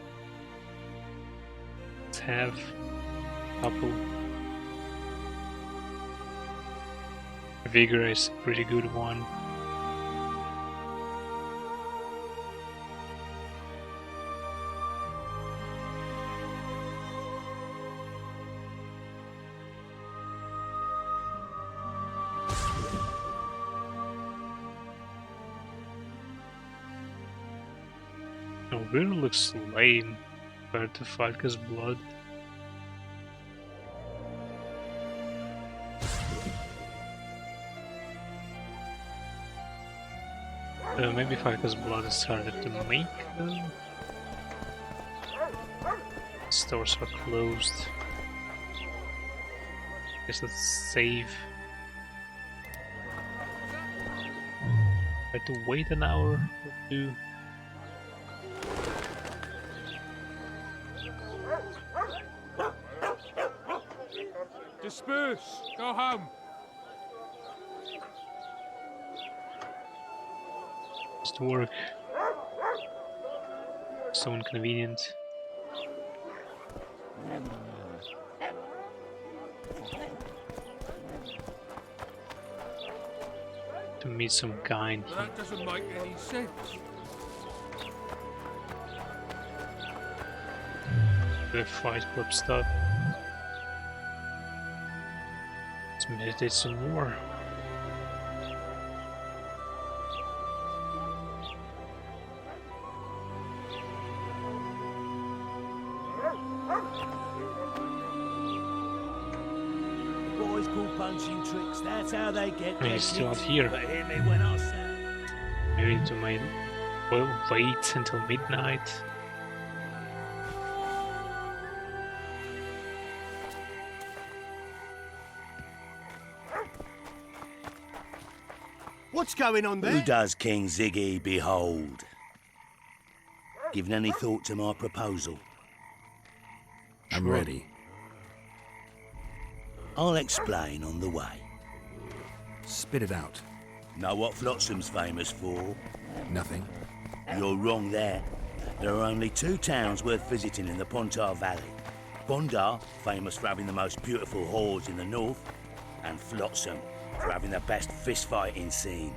Speaker 1: Let's have a couple. Vigor is a pretty good one. really looks lame compared to Fatka's blood. Maybe Fatka's blood is harder to make though. Stores are closed. Guess let's save. Try to wait an hour or two.
Speaker 20: Disperse! Go home!
Speaker 1: Just work. So inconvenient. To meet some kind.
Speaker 20: That doesn't make any sense.
Speaker 1: The Fight Club stuff. Let's meditate some more.
Speaker 16: Boys call punching tricks. That's how they get their
Speaker 1: He's still
Speaker 16: kicks.
Speaker 1: out here.
Speaker 16: But hear me when I say.
Speaker 1: Maybe to my wait until midnight.
Speaker 4: What's going on there?
Speaker 16: Who does King Ziggy behold? Given any thought to my proposal?
Speaker 2: I'm ready.
Speaker 16: I'll explain on the way.
Speaker 2: Spit it out.
Speaker 16: Know what Flotsam's famous for?
Speaker 2: Nothing.
Speaker 16: You're wrong there. There are only two towns worth visiting in the Pontar Valley. Bondar, famous for having the most beautiful whores in the north, and Flotsam, for having the best fist-fighting scene.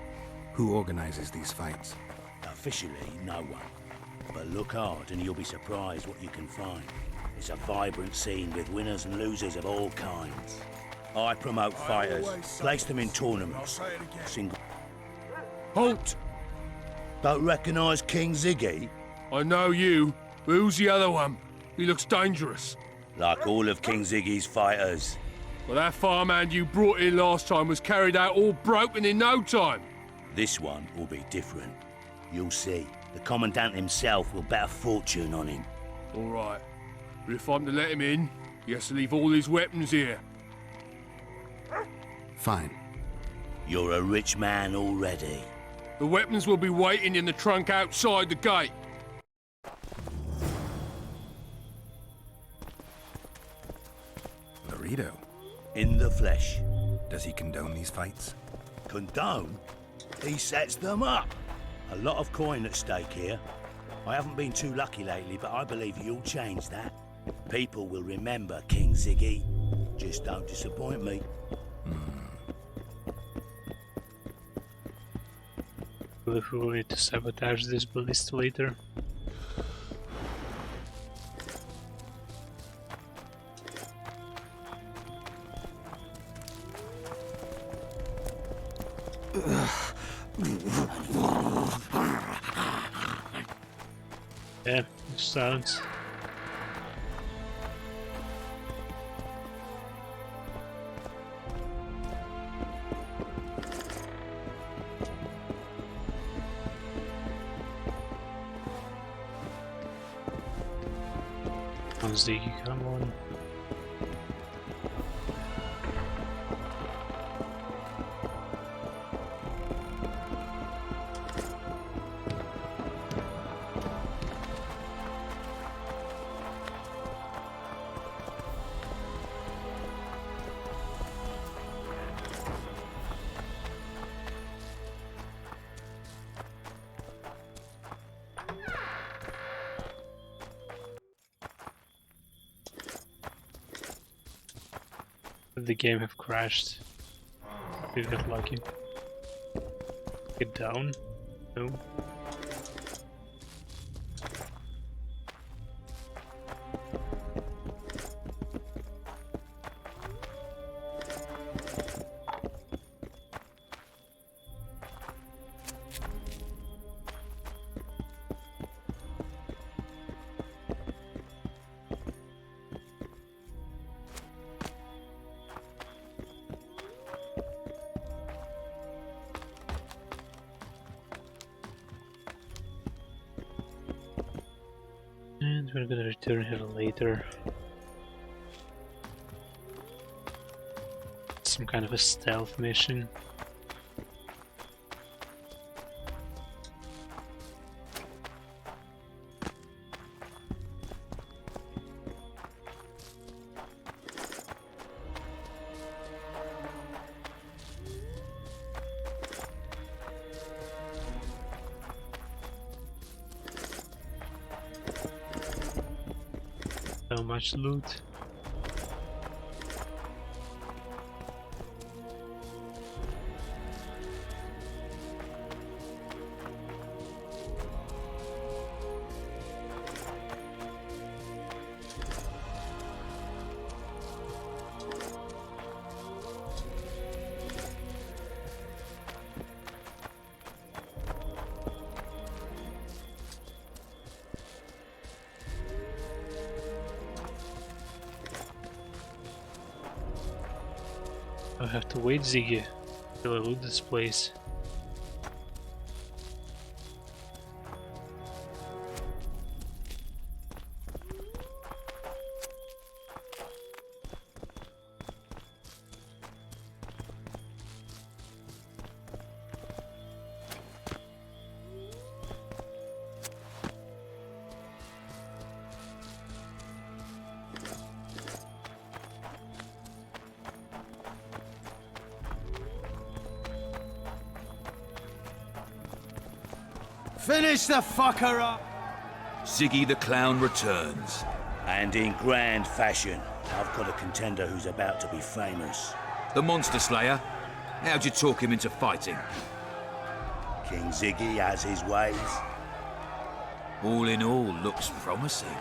Speaker 2: Who organizes these fights?
Speaker 16: Officially, no one. But look hard and you'll be surprised what you can find. It's a vibrant scene with winners and losers of all kinds. I promote fighters, place them in tournaments. Single.
Speaker 20: Halt!
Speaker 16: Don't recognise King Ziggy?
Speaker 20: I know you, but who's the other one? He looks dangerous.
Speaker 16: Like all of King Ziggy's fighters.
Speaker 20: Well, that farmhand you brought in last time was carried out all broken in no time.
Speaker 16: This one will be different. You'll see. The Commandant himself will bet a fortune on him.
Speaker 20: All right. But if I'm to let him in, he has to leave all his weapons here.
Speaker 2: Fine.
Speaker 16: You're a rich man already.
Speaker 20: The weapons will be waiting in the trunk outside the gate.
Speaker 2: Laredo.
Speaker 16: In the flesh.
Speaker 2: Does he condone these fights?
Speaker 16: Condone? He sets them up. A lot of coin at stake here. I haven't been too lucky lately, but I believe you'll change that. People will remember King Ziggy. Just don't disappoint me.
Speaker 1: We will need to sabotage this ballista later. Yeah, sounds. Ziggy, come on. Did the game have crashed? We got lucky. Get down? No. We're gonna return here later. Some kind of a stealth mission. So much loot. I have to wait, Ziggy, till I loot this place.
Speaker 16: Finish the fucker up!
Speaker 12: Ziggy the Clown returns.
Speaker 16: And in grand fashion. I've got a contender who's about to be famous.
Speaker 12: The Monster Slayer? How'd you talk him into fighting?
Speaker 16: King Ziggy has his ways.
Speaker 12: All in all, looks promising.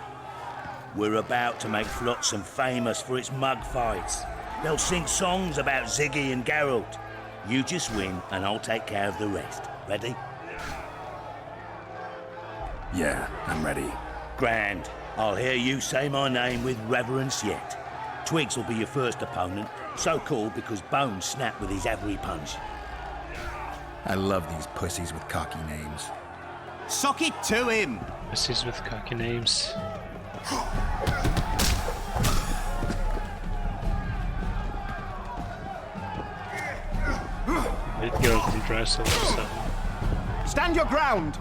Speaker 16: We're about to make Flotsam famous for its mug fights. They'll sing songs about Ziggy and Geralt. You just win, and I'll take care of the rest. Ready?
Speaker 2: Yeah, I'm ready.
Speaker 16: Grand. I'll hear you say my name with reverence yet. Twigs will be your first opponent, so called because Bones snapped with his every punch.
Speaker 2: I love these pussies with cocky names.
Speaker 16: Sock it to him!
Speaker 1: Pussies with cocky names. It girls can dress all so.
Speaker 4: Stand your ground!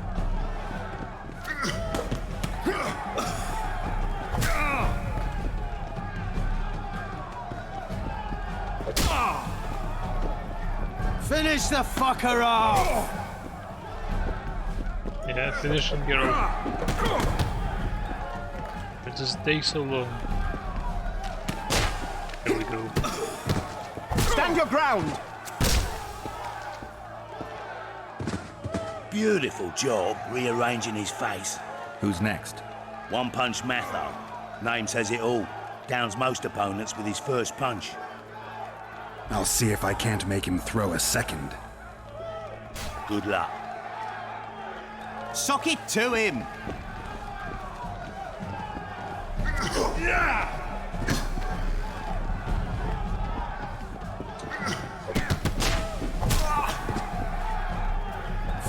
Speaker 16: Finish the fucker off!
Speaker 1: Yeah, finish him, girl. It just takes so long. There we go.
Speaker 4: Stand your ground!
Speaker 16: Beautiful job rearranging his face.
Speaker 2: Who's next?
Speaker 16: One Punch Matho. Name says it all. Downs most opponents with his first punch.
Speaker 2: I'll see if I can't make him throw a second.
Speaker 16: Good luck. Sock it to him!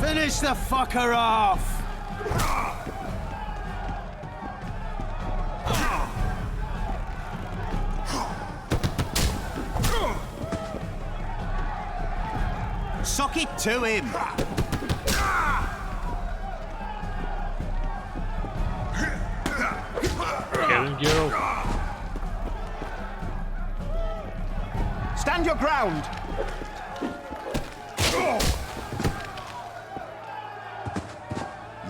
Speaker 16: Finish the fucker off! Sock it to him!
Speaker 1: Get him, girl.
Speaker 4: Stand your ground!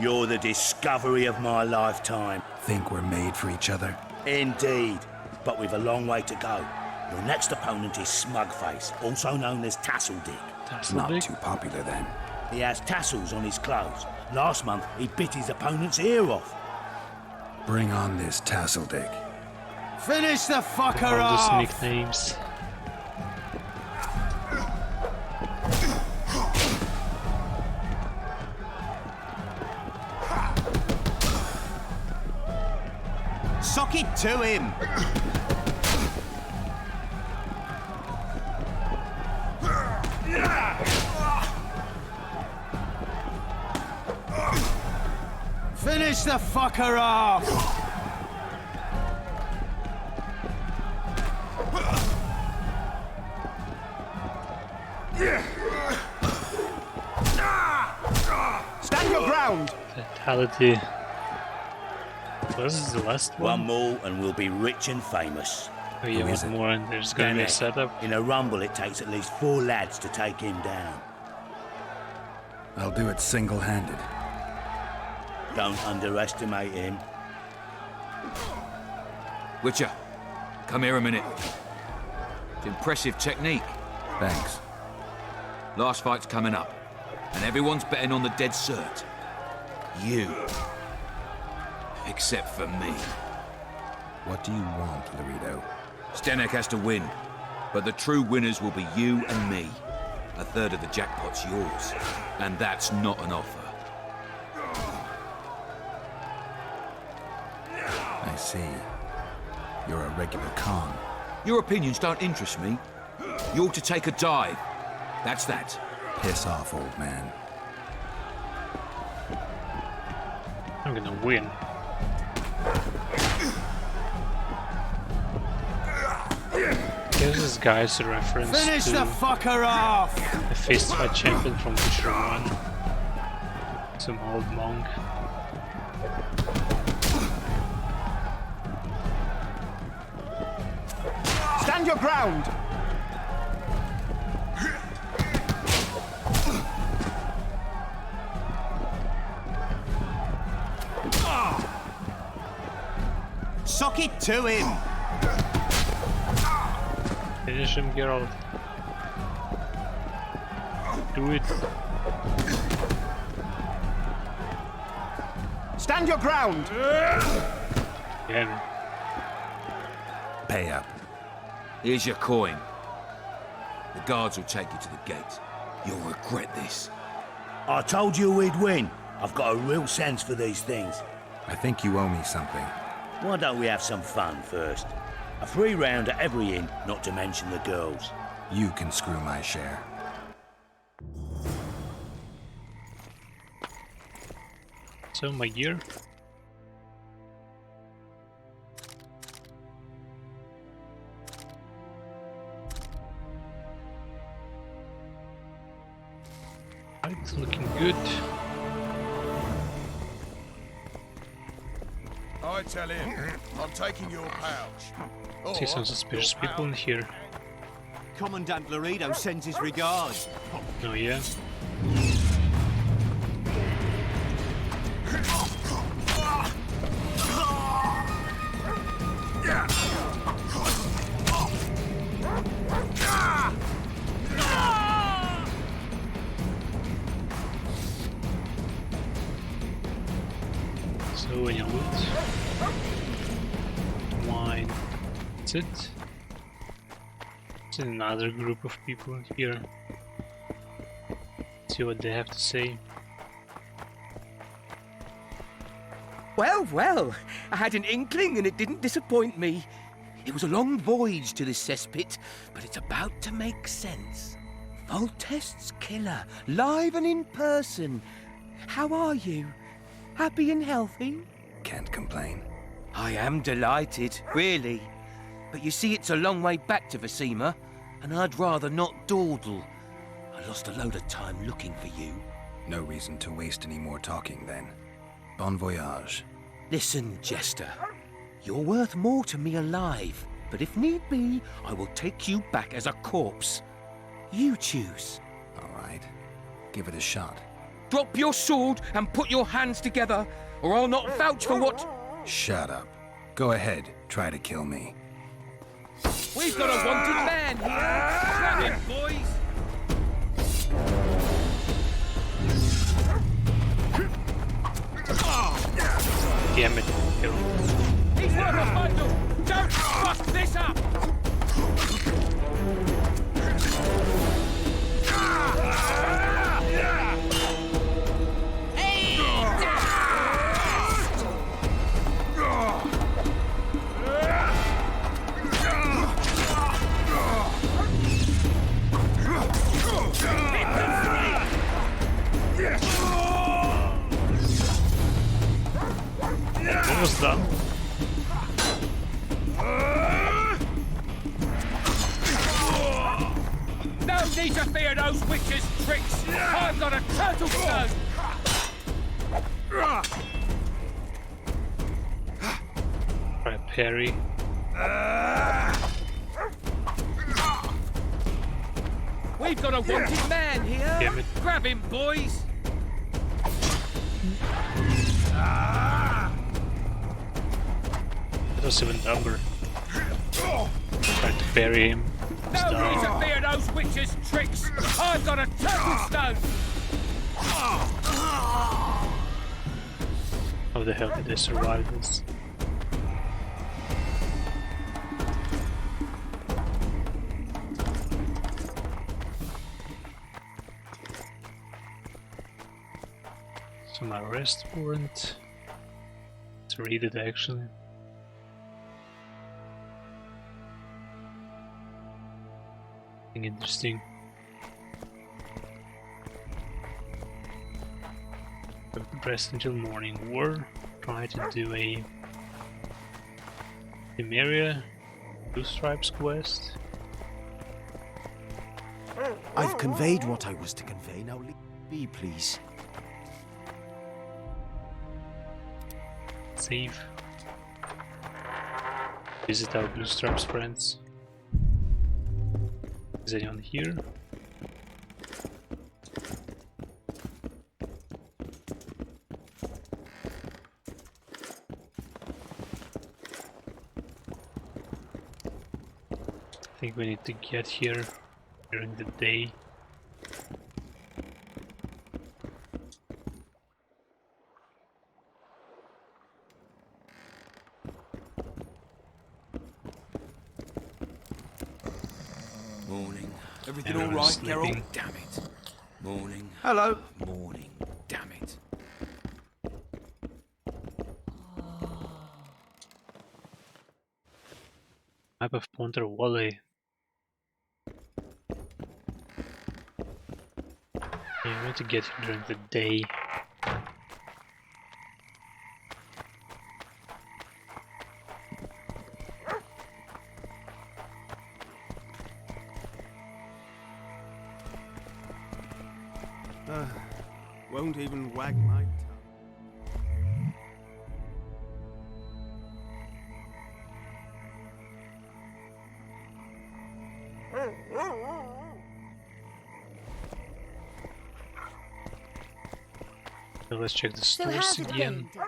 Speaker 16: You're the discovery of my lifetime.
Speaker 2: Think we're made for each other?
Speaker 16: Indeed, but we've a long way to go. Your next opponent is Smugface, also known as Tasseldick.
Speaker 2: Not too popular then.
Speaker 16: He has tassels on his clothes. Last month, he bit his opponent's ear off.
Speaker 2: Bring on this Tasseldick.
Speaker 16: Finish the fucker
Speaker 1: All
Speaker 16: off!
Speaker 1: these nicknames.
Speaker 16: Sock it to him! Finish the fucker off! Stand your ground!
Speaker 1: Fatality. This is the last
Speaker 16: One
Speaker 1: one.
Speaker 16: more and we'll be rich and famous.
Speaker 1: Oh yeah, one more and there's gonna be a
Speaker 16: Danek.
Speaker 1: setup.
Speaker 16: In a rumble, it takes at least 4 lads to take him down.
Speaker 2: I'll do it single-handed.
Speaker 16: Don't underestimate him.
Speaker 12: Witcher, come here a minute. It's impressive technique.
Speaker 2: Thanks.
Speaker 12: Last fight's coming up, and everyone's betting on the dead cert. You. Except for me.
Speaker 2: What do you want, Laredo?
Speaker 12: Stenek has to win, but the true winners will be you and me. A third of the jackpot's yours, and that's not an offer.
Speaker 2: I see. You're a regular con.
Speaker 12: Your opinions don't interest me. You ought to take a dive. That's that.
Speaker 2: Piss off, old man.
Speaker 1: I'm gonna win. Here's this guy's reference
Speaker 16: Finish
Speaker 1: to
Speaker 16: the fucker off!
Speaker 1: a fist fight champion from Witcher 1. Some old monk.
Speaker 16: Stand your ground! Sock it to him!
Speaker 1: Finish him, Geralt. Do it.
Speaker 16: Stand your ground!
Speaker 1: Yeah.
Speaker 2: Pay up.
Speaker 12: Here's your coin. The guards will take you to the gate. You'll regret this.
Speaker 16: I told you we'd win. I've got a real sense for these things.
Speaker 2: I think you owe me something.
Speaker 16: Why don't we have some fun first? A free round at every inn, not to mention the girls.
Speaker 2: You can screw my share.
Speaker 1: So my gear. It's looking good.
Speaker 14: I tell him, I'm taking your pouch.
Speaker 1: See some suspicious people in here.
Speaker 10: Commandant Laredo sends his regards.
Speaker 1: Oh yeah. So when you loot, wine, that's it. There's another group of people here. See what they have to say.
Speaker 22: Well, well, I had an inkling and it didn't disappoint me. It was a long voyage to this cesspit, but it's about to make sense. Voltest's killer, live and in person. How are you? Happy and healthy?
Speaker 2: Can't complain.
Speaker 22: I am delighted, really. But you see, it's a long way back to Vasima, and I'd rather not dawdle. I lost a load of time looking for you.
Speaker 2: No reason to waste any more talking then. Bon voyage.
Speaker 22: Listen, Jester. You're worth more to me alive, but if need be, I will take you back as a corpse. You choose.
Speaker 2: All right. Give it a shot.
Speaker 22: Drop your sword and put your hands together, or I'll not vouch for what...
Speaker 2: Shut up. Go ahead. Try to kill me.
Speaker 22: We've got a wanted man here! Grab him, boys!
Speaker 1: Damn it.
Speaker 22: He's worth a bundle! Don't fuck this up!
Speaker 1: What was that?
Speaker 22: need to fear those witches' tricks. I've got a turtle stone.
Speaker 1: Try a parry.
Speaker 22: We've got a wanted man here.
Speaker 1: Damn it.
Speaker 22: Grab him, boys.
Speaker 1: That was even dumber. Tried to parry him. He's
Speaker 22: No
Speaker 1: down.
Speaker 22: need to fear those witches' tricks. I've got a turtle stone.
Speaker 1: How the hell did they survive this? So my arrest warrant. To read it actually. Something interesting. Rest until morning. War. Try to do a Temeria Blue Stripes quest.
Speaker 10: I've conveyed what I was to convey. Now leave me, please.
Speaker 1: Save. Visit our Blue Stripes friends. Is anyone here? I think we need to get here during the day.
Speaker 12: Morning. Everything all
Speaker 1: Everyone's
Speaker 12: right, Carol?
Speaker 1: sleeping.
Speaker 12: Damn it. Morning.
Speaker 10: Hello.
Speaker 12: Morning. Damn it.
Speaker 1: Map of Ponter Valley. Yeah, we need to get here during the day.
Speaker 4: Won't even wag my tongue.
Speaker 1: So let's check the
Speaker 13: So
Speaker 1: stores
Speaker 13: how's it
Speaker 1: again.
Speaker 13: been?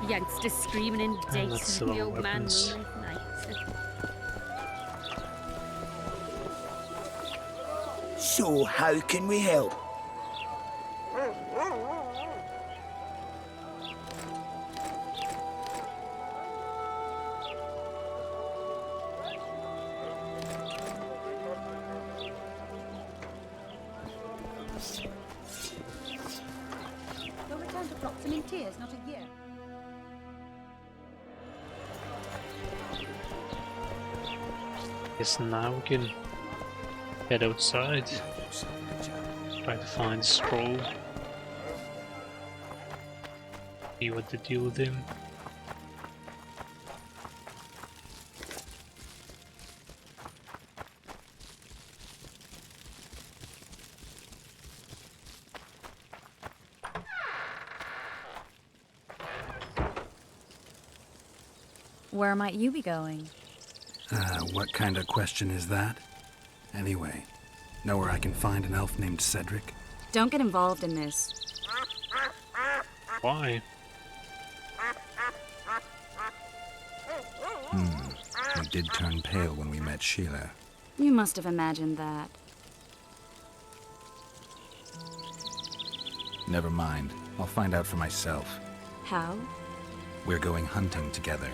Speaker 11: Youngsters screaming in
Speaker 1: that's
Speaker 11: dates
Speaker 1: still
Speaker 11: and the old man
Speaker 1: weapons.
Speaker 11: moaning at night.
Speaker 21: So, how can we help?
Speaker 13: You'll return to Flotsam in tears, not a year.
Speaker 1: Guess now we can head outside. Try to find the scroll. See what to do with him.
Speaker 5: Where might you be going?
Speaker 2: What kind of question is that? Anyway, know where I can find an elf named Cedric?
Speaker 5: Don't get involved in this.
Speaker 1: Why?
Speaker 2: You did turn pale when we met Sheila.
Speaker 5: You must have imagined that.
Speaker 2: Never mind. I'll find out for myself.
Speaker 5: How?
Speaker 2: We're going hunting together,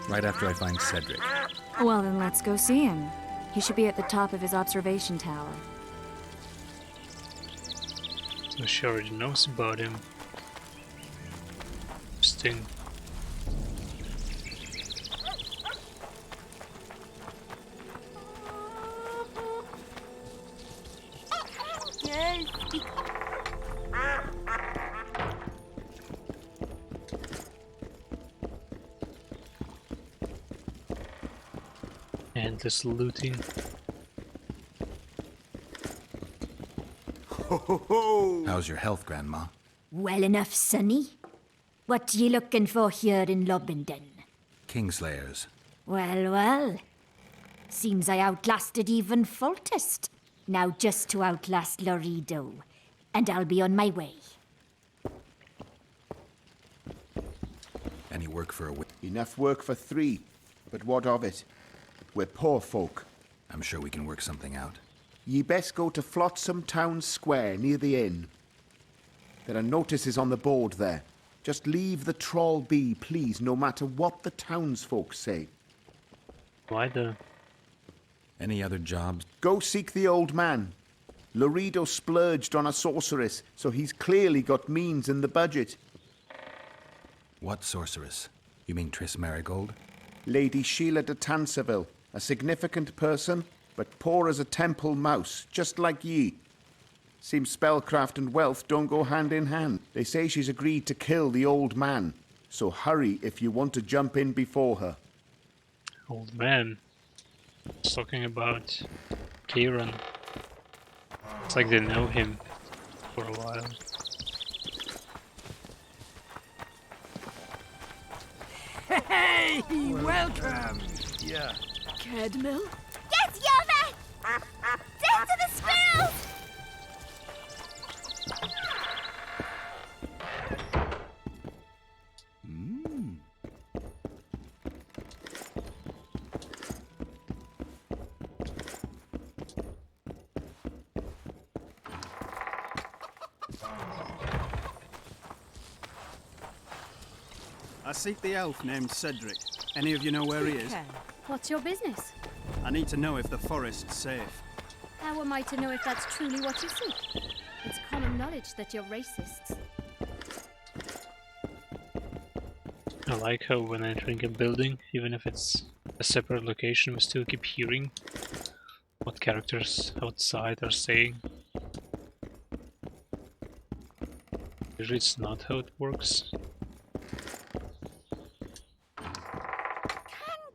Speaker 2: right after I find Cedric.
Speaker 5: Well, then let's go see him. He should be at the top of his observation tower.
Speaker 1: So she already knows about him. Interesting. Endless looting.
Speaker 2: How's your health, Grandma?
Speaker 17: Well enough, Sonny. What you looking for here in Lobenden?
Speaker 2: Kingslayers.
Speaker 17: Well, well. Seems I outlasted even Foltest. Now just to outlast Laredo. And I'll be on my way.
Speaker 2: Any work for a week?
Speaker 4: Enough work for 3. But what of it? We're poor folk.
Speaker 2: I'm sure we can work something out.
Speaker 4: Ye best go to Flotsam Town Square near the inn. There are notices on the board there. Just leave the trawl be, please, no matter what the townsfolk say.
Speaker 1: Why the...
Speaker 2: Any other jobs?
Speaker 4: Go seek the old man. Laredo splurged on a sorceress, so he's clearly got means in the budget.
Speaker 2: What sorceress? You mean Triss Marigold?
Speaker 4: Lady Sheila de Tanserville, a significant person, but poor as a temple mouse, just like ye. Seems spellcraft and wealth don't go hand in hand. They say she's agreed to kill the old man, so hurry if you want to jump in before her.
Speaker 1: Old man. He's talking about Kieran. It's like they know him for a while.
Speaker 21: Hey, welcome!
Speaker 14: Yeah.
Speaker 13: Cadmill? Yes, Yova! Death to the squirrels!
Speaker 18: I seek the elf named Cedric. Any of you know where he is?
Speaker 6: Okay. What's your business?
Speaker 18: I need to know if the forest's safe.
Speaker 6: How am I to know if that's truly what you seek? It's common knowledge that you're racists.
Speaker 1: I like how when entering a building, even if it's a separate location, we still keep hearing what characters outside are saying. Usually it's not how it works.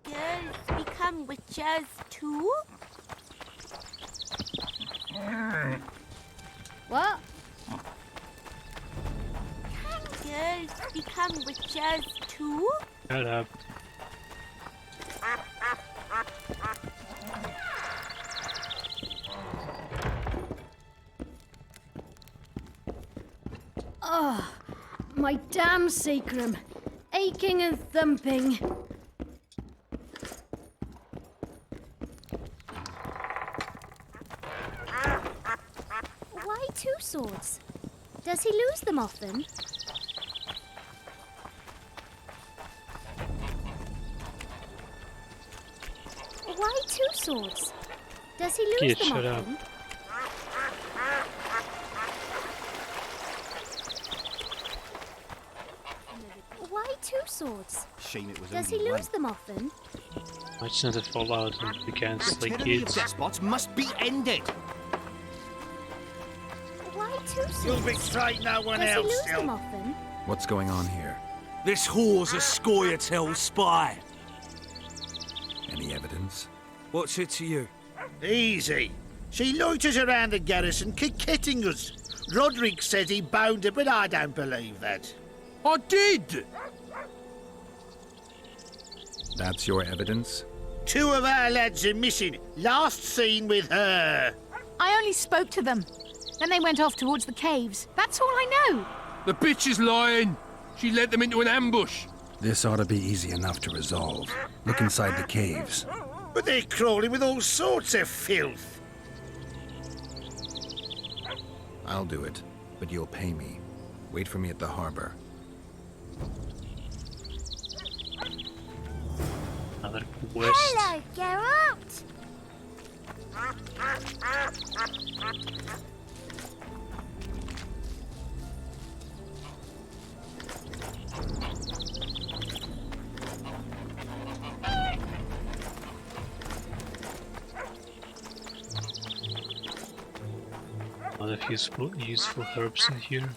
Speaker 13: Girls become witches too?
Speaker 6: What?
Speaker 13: Can girls become witches too?
Speaker 1: Shut up.
Speaker 6: Oh, my damn sacrum. Aching and thumping. Why 2 swords? Does he lose them often? Why 2 swords? Does he lose
Speaker 1: Kid,
Speaker 6: them
Speaker 1: shut
Speaker 6: often?
Speaker 1: up.
Speaker 6: Why 2 swords?
Speaker 19: Shame it was
Speaker 6: Does
Speaker 19: only
Speaker 6: he lose
Speaker 19: one.
Speaker 6: them often?
Speaker 1: I just need to fall out and begin
Speaker 19: The
Speaker 1: like
Speaker 19: tyranny of
Speaker 1: kids.
Speaker 19: despots must be ended.
Speaker 6: Why 2 swords?
Speaker 21: You'll betray no one
Speaker 6: Does he
Speaker 21: else
Speaker 6: lose
Speaker 21: still.
Speaker 6: them often?
Speaker 2: What's going on here?
Speaker 16: This whore's a Scoia'tael spy.
Speaker 2: Any evidence?
Speaker 16: What's it to you?
Speaker 21: Easy. She loiters around the garrison, kick-kitting us. Roderick says he bound her, but I don't believe that.
Speaker 16: I did!
Speaker 2: That's your evidence?
Speaker 21: 2 of our lads are missing. Last seen with her.
Speaker 9: I only spoke to them. Then they went off towards the caves. That's all I know.
Speaker 20: The bitch is lying. She led them into an ambush.
Speaker 2: This ought to be easy enough to resolve. Look inside the caves.
Speaker 21: But they're crawling with all sorts of filth.
Speaker 2: I'll do it, but you'll pay me. Wait for me at the harbor.
Speaker 1: Another quest.
Speaker 17: Hello, Geralt!
Speaker 1: A lot of useful herbs in here.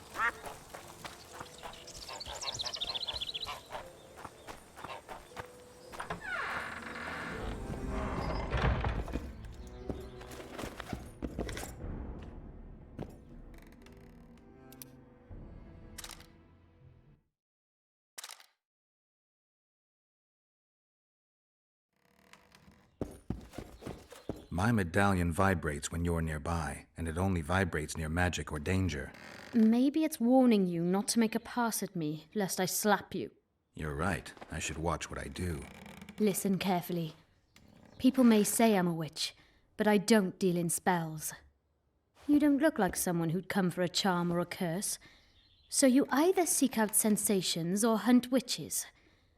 Speaker 2: My medallion vibrates when you're nearby, and it only vibrates near magic or danger.
Speaker 6: Maybe it's warning you not to make a pass at me, lest I slap you.
Speaker 2: You're right. I should watch what I do.
Speaker 6: Listen carefully. People may say I'm a witch, but I don't deal in spells. You don't look like someone who'd come for a charm or a curse. So you either seek out sensations or hunt witches.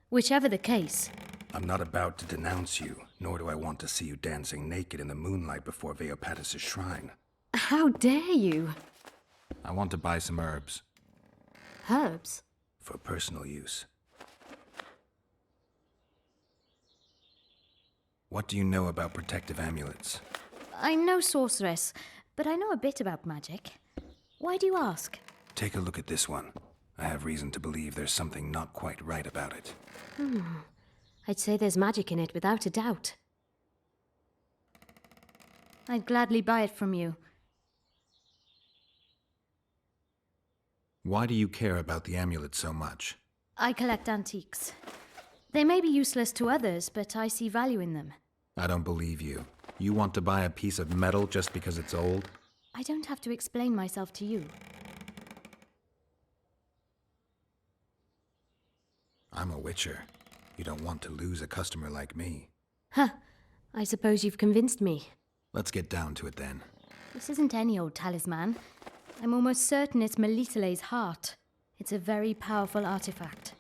Speaker 6: Whichever the case.
Speaker 2: I'm not about to denounce you, nor do I want to see you dancing naked in the moonlight before Veopatis' shrine.
Speaker 6: How dare you?
Speaker 2: I want to buy some herbs.
Speaker 6: Herbs?
Speaker 2: For personal use. What do you know about protective amulets?
Speaker 6: I'm no sorceress, but I know a bit about magic. Why do you ask?
Speaker 2: Take a look at this one. I have reason to believe there's something not quite right about it.
Speaker 6: I'd say there's magic in it without a doubt. I'd gladly buy it from you.
Speaker 2: Why do you care about the amulet so much?
Speaker 6: I collect antiques. They may be useless to others, but I see value in them.
Speaker 2: I don't believe you. You want to buy a piece of metal just because it's old?
Speaker 6: I don't have to explain myself to you.
Speaker 2: I'm a witcher. You don't want to lose a customer like me.
Speaker 6: Huh. I suppose you've convinced me.
Speaker 2: Let's get down to it then.
Speaker 6: This isn't any old talisman. I'm almost certain it's Melitele's heart. It's a very powerful artifact.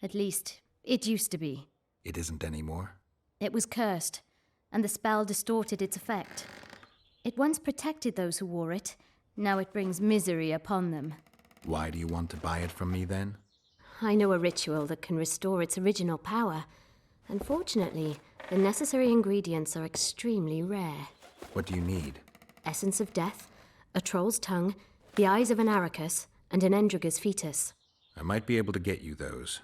Speaker 6: At least, it used to be.
Speaker 2: It isn't anymore?
Speaker 6: It was cursed, and the spell distorted its effect. It once protected those who wore it. Now it brings misery upon them.
Speaker 2: Why do you want to buy it from me then?
Speaker 6: I know a ritual that can restore its original power. Unfortunately, the necessary ingredients are extremely rare.
Speaker 2: What do you need?
Speaker 6: Essence of death, a troll's tongue, the eyes of an arachus, and an endriga's fetus.
Speaker 2: I might be able to get you those.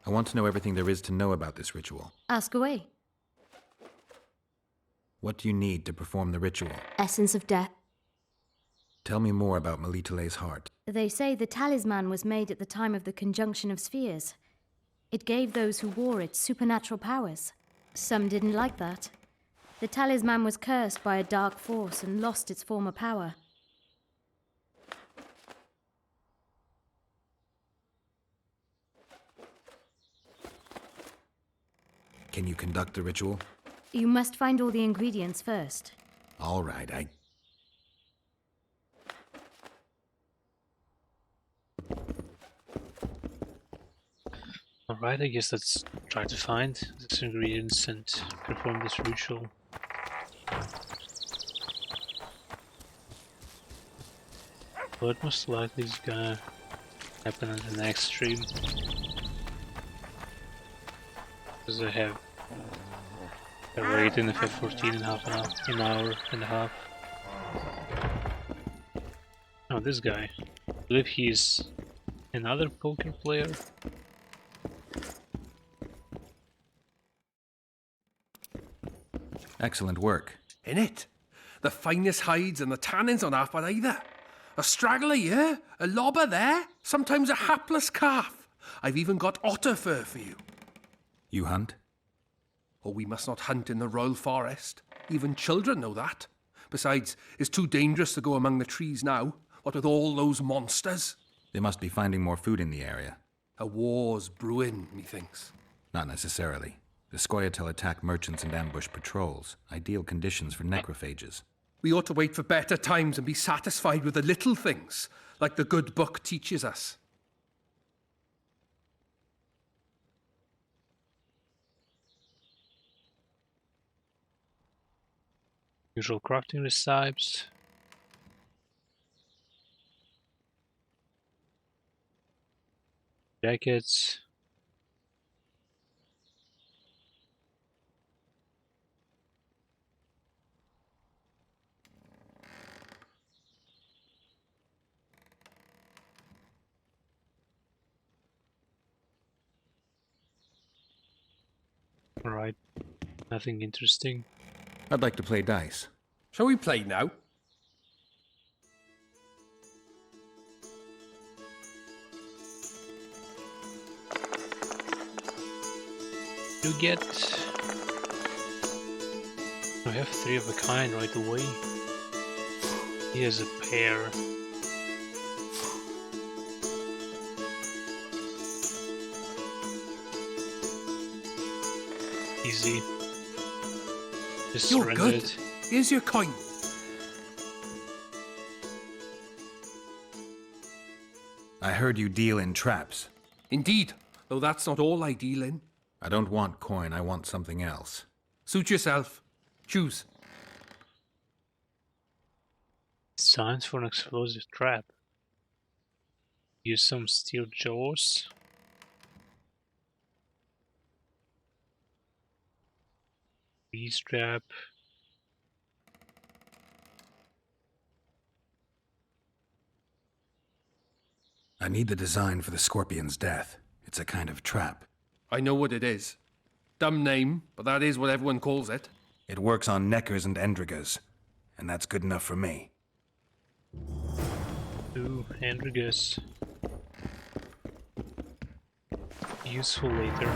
Speaker 2: I want to know everything there is to know about this ritual.
Speaker 6: Ask away.
Speaker 2: What do you need to perform the ritual?
Speaker 6: Essence of death.
Speaker 2: Tell me more about Melitele's heart.
Speaker 6: They say the talisman was made at the time of the conjunction of spheres. It gave those who wore it supernatural powers. Some didn't like that. The talisman was cursed by a dark force and lost its former power.
Speaker 2: Can you conduct the ritual?
Speaker 6: You must find all the ingredients first.
Speaker 2: All right,
Speaker 1: Alright, I guess let's try to find these ingredients and perform this ritual. But most likely is gonna happen in the next stream. Because I have a rating of 14 and a half an hour and a half. Oh, this guy. I believe he's another poker player.
Speaker 2: Excellent work.
Speaker 20: In it? The finest hides and the tannins on half by either. A straggler here, a lobber there, sometimes a hapless calf. I've even got otter fur for you.
Speaker 2: You hunt?
Speaker 20: Oh, we must not hunt in the royal forest. Even children know that. Besides, it's too dangerous to go among the trees now, what with all those monsters.
Speaker 2: They must be finding more food in the area.
Speaker 20: A war's brewing, methinks.
Speaker 2: Not necessarily. The Scoia'tael attack merchants and ambush patrols. Ideal conditions for necrophages.
Speaker 20: We ought to wait for better times and be satisfied with the little things, like the good book teaches us.
Speaker 1: Usual crafting recipes. Jackets. Alright, nothing interesting.
Speaker 2: I'd like to play dice.
Speaker 20: Shall we play now?
Speaker 1: You get... I have 3 of a kind right away. Here's a pair. Easy. Just
Speaker 20: You're
Speaker 1: surrender
Speaker 20: good.
Speaker 1: it.
Speaker 20: Here's your coin.
Speaker 2: I heard you deal in traps.
Speaker 20: Indeed, though that's not all I deal in.
Speaker 2: I don't want coin, I want something else.
Speaker 20: Suit yourself. Choose.
Speaker 1: Signs for an explosive trap. Use some steel jaws. Freeze trap.
Speaker 2: I need the design for the scorpion's death. It's a kind of trap.
Speaker 20: I know what it is. Dumb name, but that is what everyone calls it.
Speaker 2: It works on neckers and endriggers, and that's good enough for me.
Speaker 1: Ooh, Andrigus. Useful later.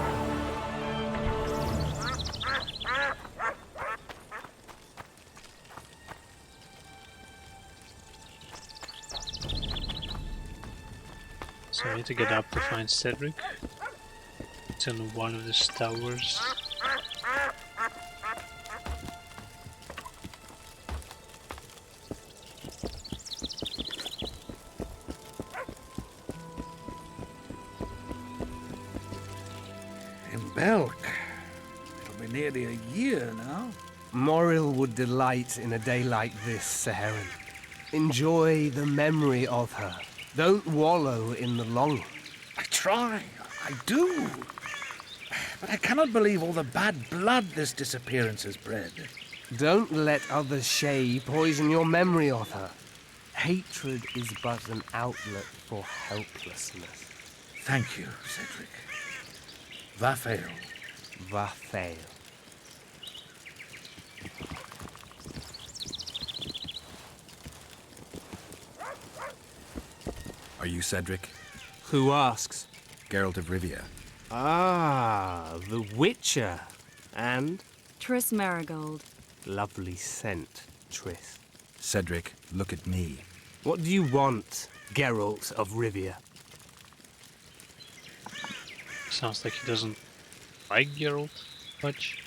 Speaker 1: So I need to get up to find Cedric. It's on one of the towers.
Speaker 7: In Belk. It'll be nearly a year now.
Speaker 15: Moril would delight in a day like this, Saharan. Enjoy the memory of her. Don't wallow in the longing.
Speaker 7: I try. I do. But I cannot believe all the bad blood this disappearance has bred.
Speaker 15: Don't let others' shade poison your memory of her. Hatred is but an outlet for helplessness.
Speaker 7: Thank you, Cedric. Vafail.
Speaker 15: Vafail.
Speaker 2: Are you Cedric?
Speaker 15: Who asks?
Speaker 2: Geralt of Rivia.
Speaker 15: Ah, the Witcher. And?
Speaker 5: Triss Marigold.
Speaker 15: Lovely scent, Triss.
Speaker 2: Cedric, look at me.
Speaker 15: What do you want, Geralt of Rivia?
Speaker 1: Sounds like he doesn't like Geralt much.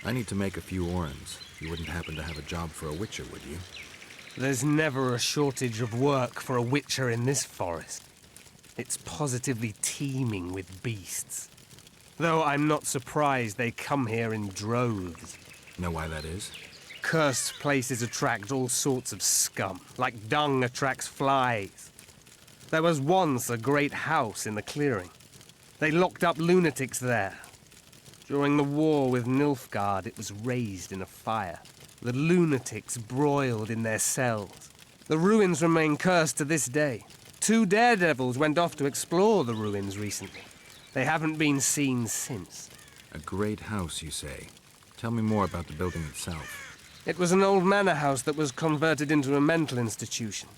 Speaker 2: I need to make a few orens. You wouldn't happen to have a job for a witcher, would you?
Speaker 15: There's never a shortage of work for a witcher in this forest. It's positively teeming with beasts. Though I'm not surprised they come here in droves.
Speaker 2: Know why that is?
Speaker 15: Cursed places attract all sorts of scum, like dung attracts flies. There was once a great house in the clearing. They locked up lunatics there. During the war with Nilfgaard, it was raised in a fire. The lunatics broiled in their cells. The ruins remain cursed to this day. 2 daredevils went off to explore the ruins recently. They haven't been seen since.
Speaker 2: A great house, you say. Tell me more about the building itself.
Speaker 15: It was an old manor house that was converted into a mental institution.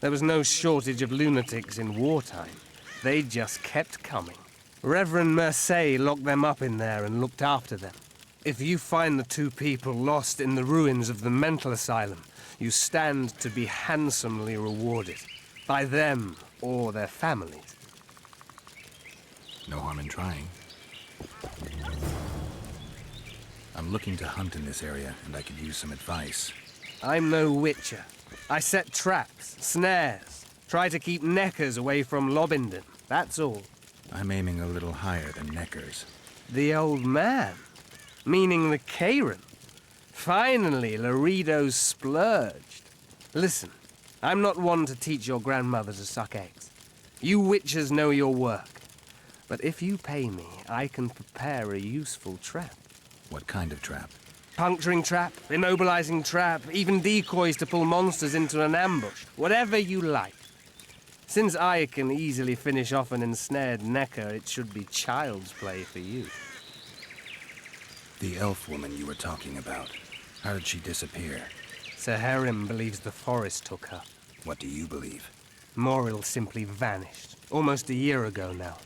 Speaker 15: There was no shortage of lunatics in wartime. They just kept coming. Reverend Mercey locked them up in there and looked after them. If you find the 2 people lost in the ruins of the mental asylum, you stand to be handsomely rewarded. By them or their families.
Speaker 2: No harm in trying. I'm looking to hunt in this area, and I could use some advice.
Speaker 15: I'm no witcher. I set traps, snares, try to keep neckers away from Lobindon, that's all.
Speaker 2: I'm aiming a little higher than Neckers.
Speaker 15: The old man? Meaning the Karen? Finally, Laredo's splurged. Listen, I'm not one to teach your grandmother to suck eggs. You witchers know your work. But if you pay me, I can prepare a useful trap.
Speaker 2: What kind of trap?
Speaker 15: Puncturing trap, immobilizing trap, even decoys to pull monsters into an ambush. Whatever you like. Since I can easily finish off an ensnared necker, it should be child's play for you.
Speaker 2: The elf woman you were talking about. How did she disappear?
Speaker 15: Sir Herim believes the forest took her.
Speaker 2: What do you believe?
Speaker 15: Moril simply vanished, almost a year ago now.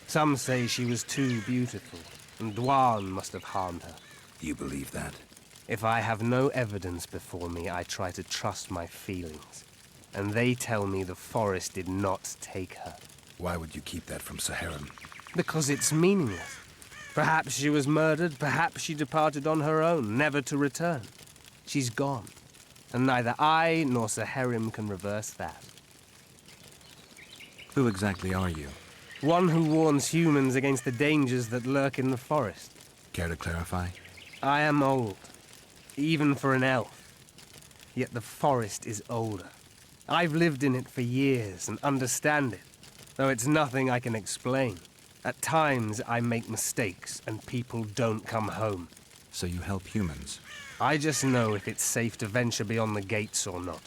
Speaker 15: Some say she was too beautiful, and Dwan must have harmed her.
Speaker 2: You believe that?
Speaker 15: If I have no evidence before me, I try to trust my feelings. And they tell me the forest did not take her.
Speaker 2: Why would you keep that from Saharim?
Speaker 15: Because it's meaningless. Perhaps she was murdered, perhaps she departed on her own, never to return. She's gone, and neither I nor Saharim can reverse that.
Speaker 2: Who exactly are you?
Speaker 15: One who warns humans against the dangers that lurk in the forest.
Speaker 2: Care to clarify?
Speaker 15: I am old, even for an elf. Yet the forest is older. I've lived in it for years and understand it, though it's nothing I can explain. At times, I make mistakes and people don't come home.
Speaker 2: So you help humans?
Speaker 15: I just know if it's safe to venture beyond the gates or not.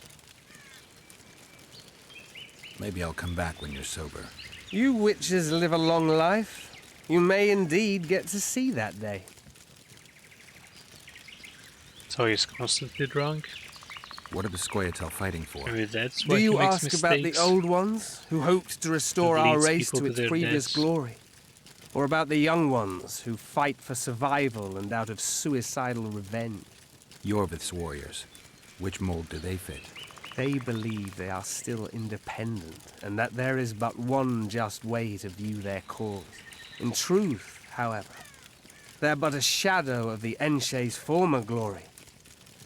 Speaker 2: Maybe I'll come back when you're sober.
Speaker 15: You witches live a long life. You may indeed get to see that day.
Speaker 1: So he's constantly drunk?
Speaker 2: What are the Scoia'tael fighting for?
Speaker 1: Maybe that's why
Speaker 15: Do you
Speaker 1: he makes
Speaker 15: ask
Speaker 1: mistakes.
Speaker 15: about the old ones, who hoped to restore
Speaker 1: And
Speaker 15: our
Speaker 1: leads
Speaker 15: race
Speaker 1: people
Speaker 15: to
Speaker 1: to
Speaker 15: its
Speaker 1: their
Speaker 15: previous
Speaker 1: deaths?
Speaker 15: glory? Or about the young ones, who fight for survival and out of suicidal revenge?
Speaker 2: Yorvith's warriors. Which mold do they fit?
Speaker 15: They believe they are still independent, and that there is but one just way to view their cause. In truth, however, they're but a shadow of the Enshe's former glory.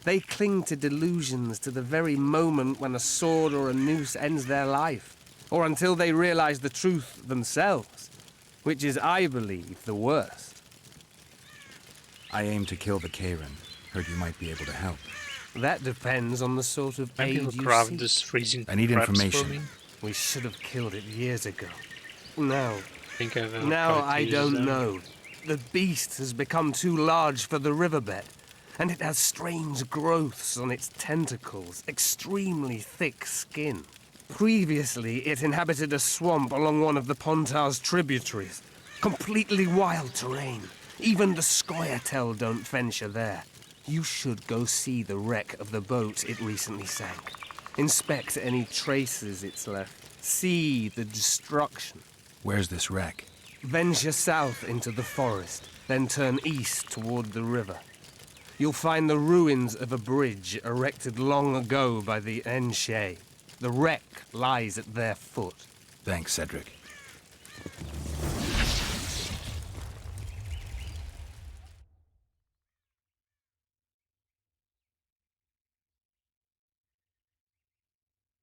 Speaker 15: They cling to delusions to the very moment when a sword or a noose ends their life, or until they realize the truth themselves, which is, I believe, the worst.
Speaker 2: I aim to kill the Karen. Heard you might be able to help.
Speaker 15: That depends on the sort of
Speaker 1: Maybe
Speaker 15: aid
Speaker 1: he'll
Speaker 15: you
Speaker 1: craft
Speaker 15: seek.
Speaker 1: this freezing
Speaker 2: I need
Speaker 1: traps for
Speaker 2: information.
Speaker 1: me.
Speaker 15: We should have killed it years ago. No.
Speaker 1: I think I've ever
Speaker 15: Now
Speaker 1: tried to
Speaker 15: I
Speaker 1: use
Speaker 15: don't
Speaker 1: them.
Speaker 15: know. The beast has become too large for the riverbed, and it has strange growths on its tentacles, extremely thick skin. Previously, it inhabited a swamp along one of the Pontar's tributaries. Completely wild terrain. Even the Scoia'tael don't venture there. You should go see the wreck of the boat it recently sank. Inspect any traces it's left. See the destruction.
Speaker 2: Where's this wreck?
Speaker 15: Venture south into the forest, then turn east toward the river. You'll find the ruins of a bridge erected long ago by the Enshe. The wreck lies at their foot.
Speaker 2: Thanks, Cedric.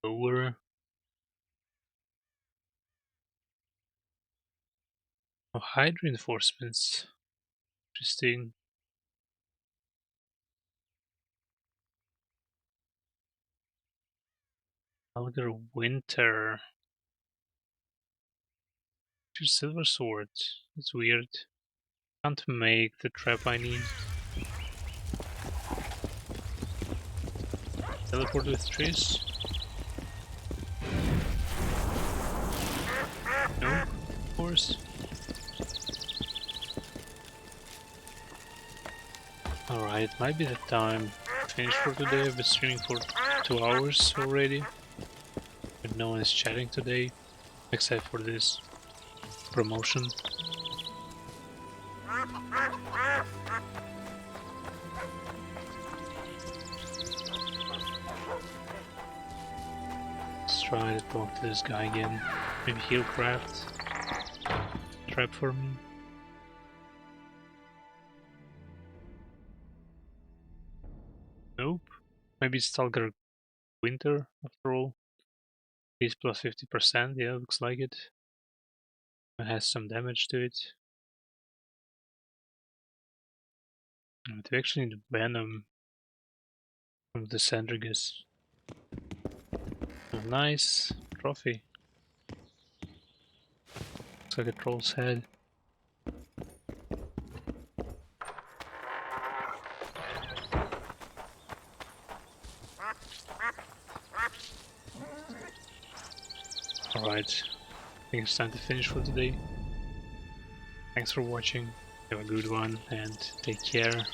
Speaker 1: Over. Oh, hide reinforcements. Interesting. Elder Winter. 2 silver swords. That's weird. Can't make the trap I need. Teleport with trees? No, of course. Alright, might be the time to finish for today. I've been streaming for 2 hours already. But no one is chatting today, except for this promotion. Let's try to talk to this guy again. Maybe he'll craft trap for me. Nope. Maybe Stalker Winter after all. Peace plus 50%, yeah, looks like it. It has some damage to it. But we actually need Venom from the Sandrigus. Oh, nice trophy. Looks like a troll's head. Alright, I think it's time to finish for today. Thanks for watching, have a good one, and take care.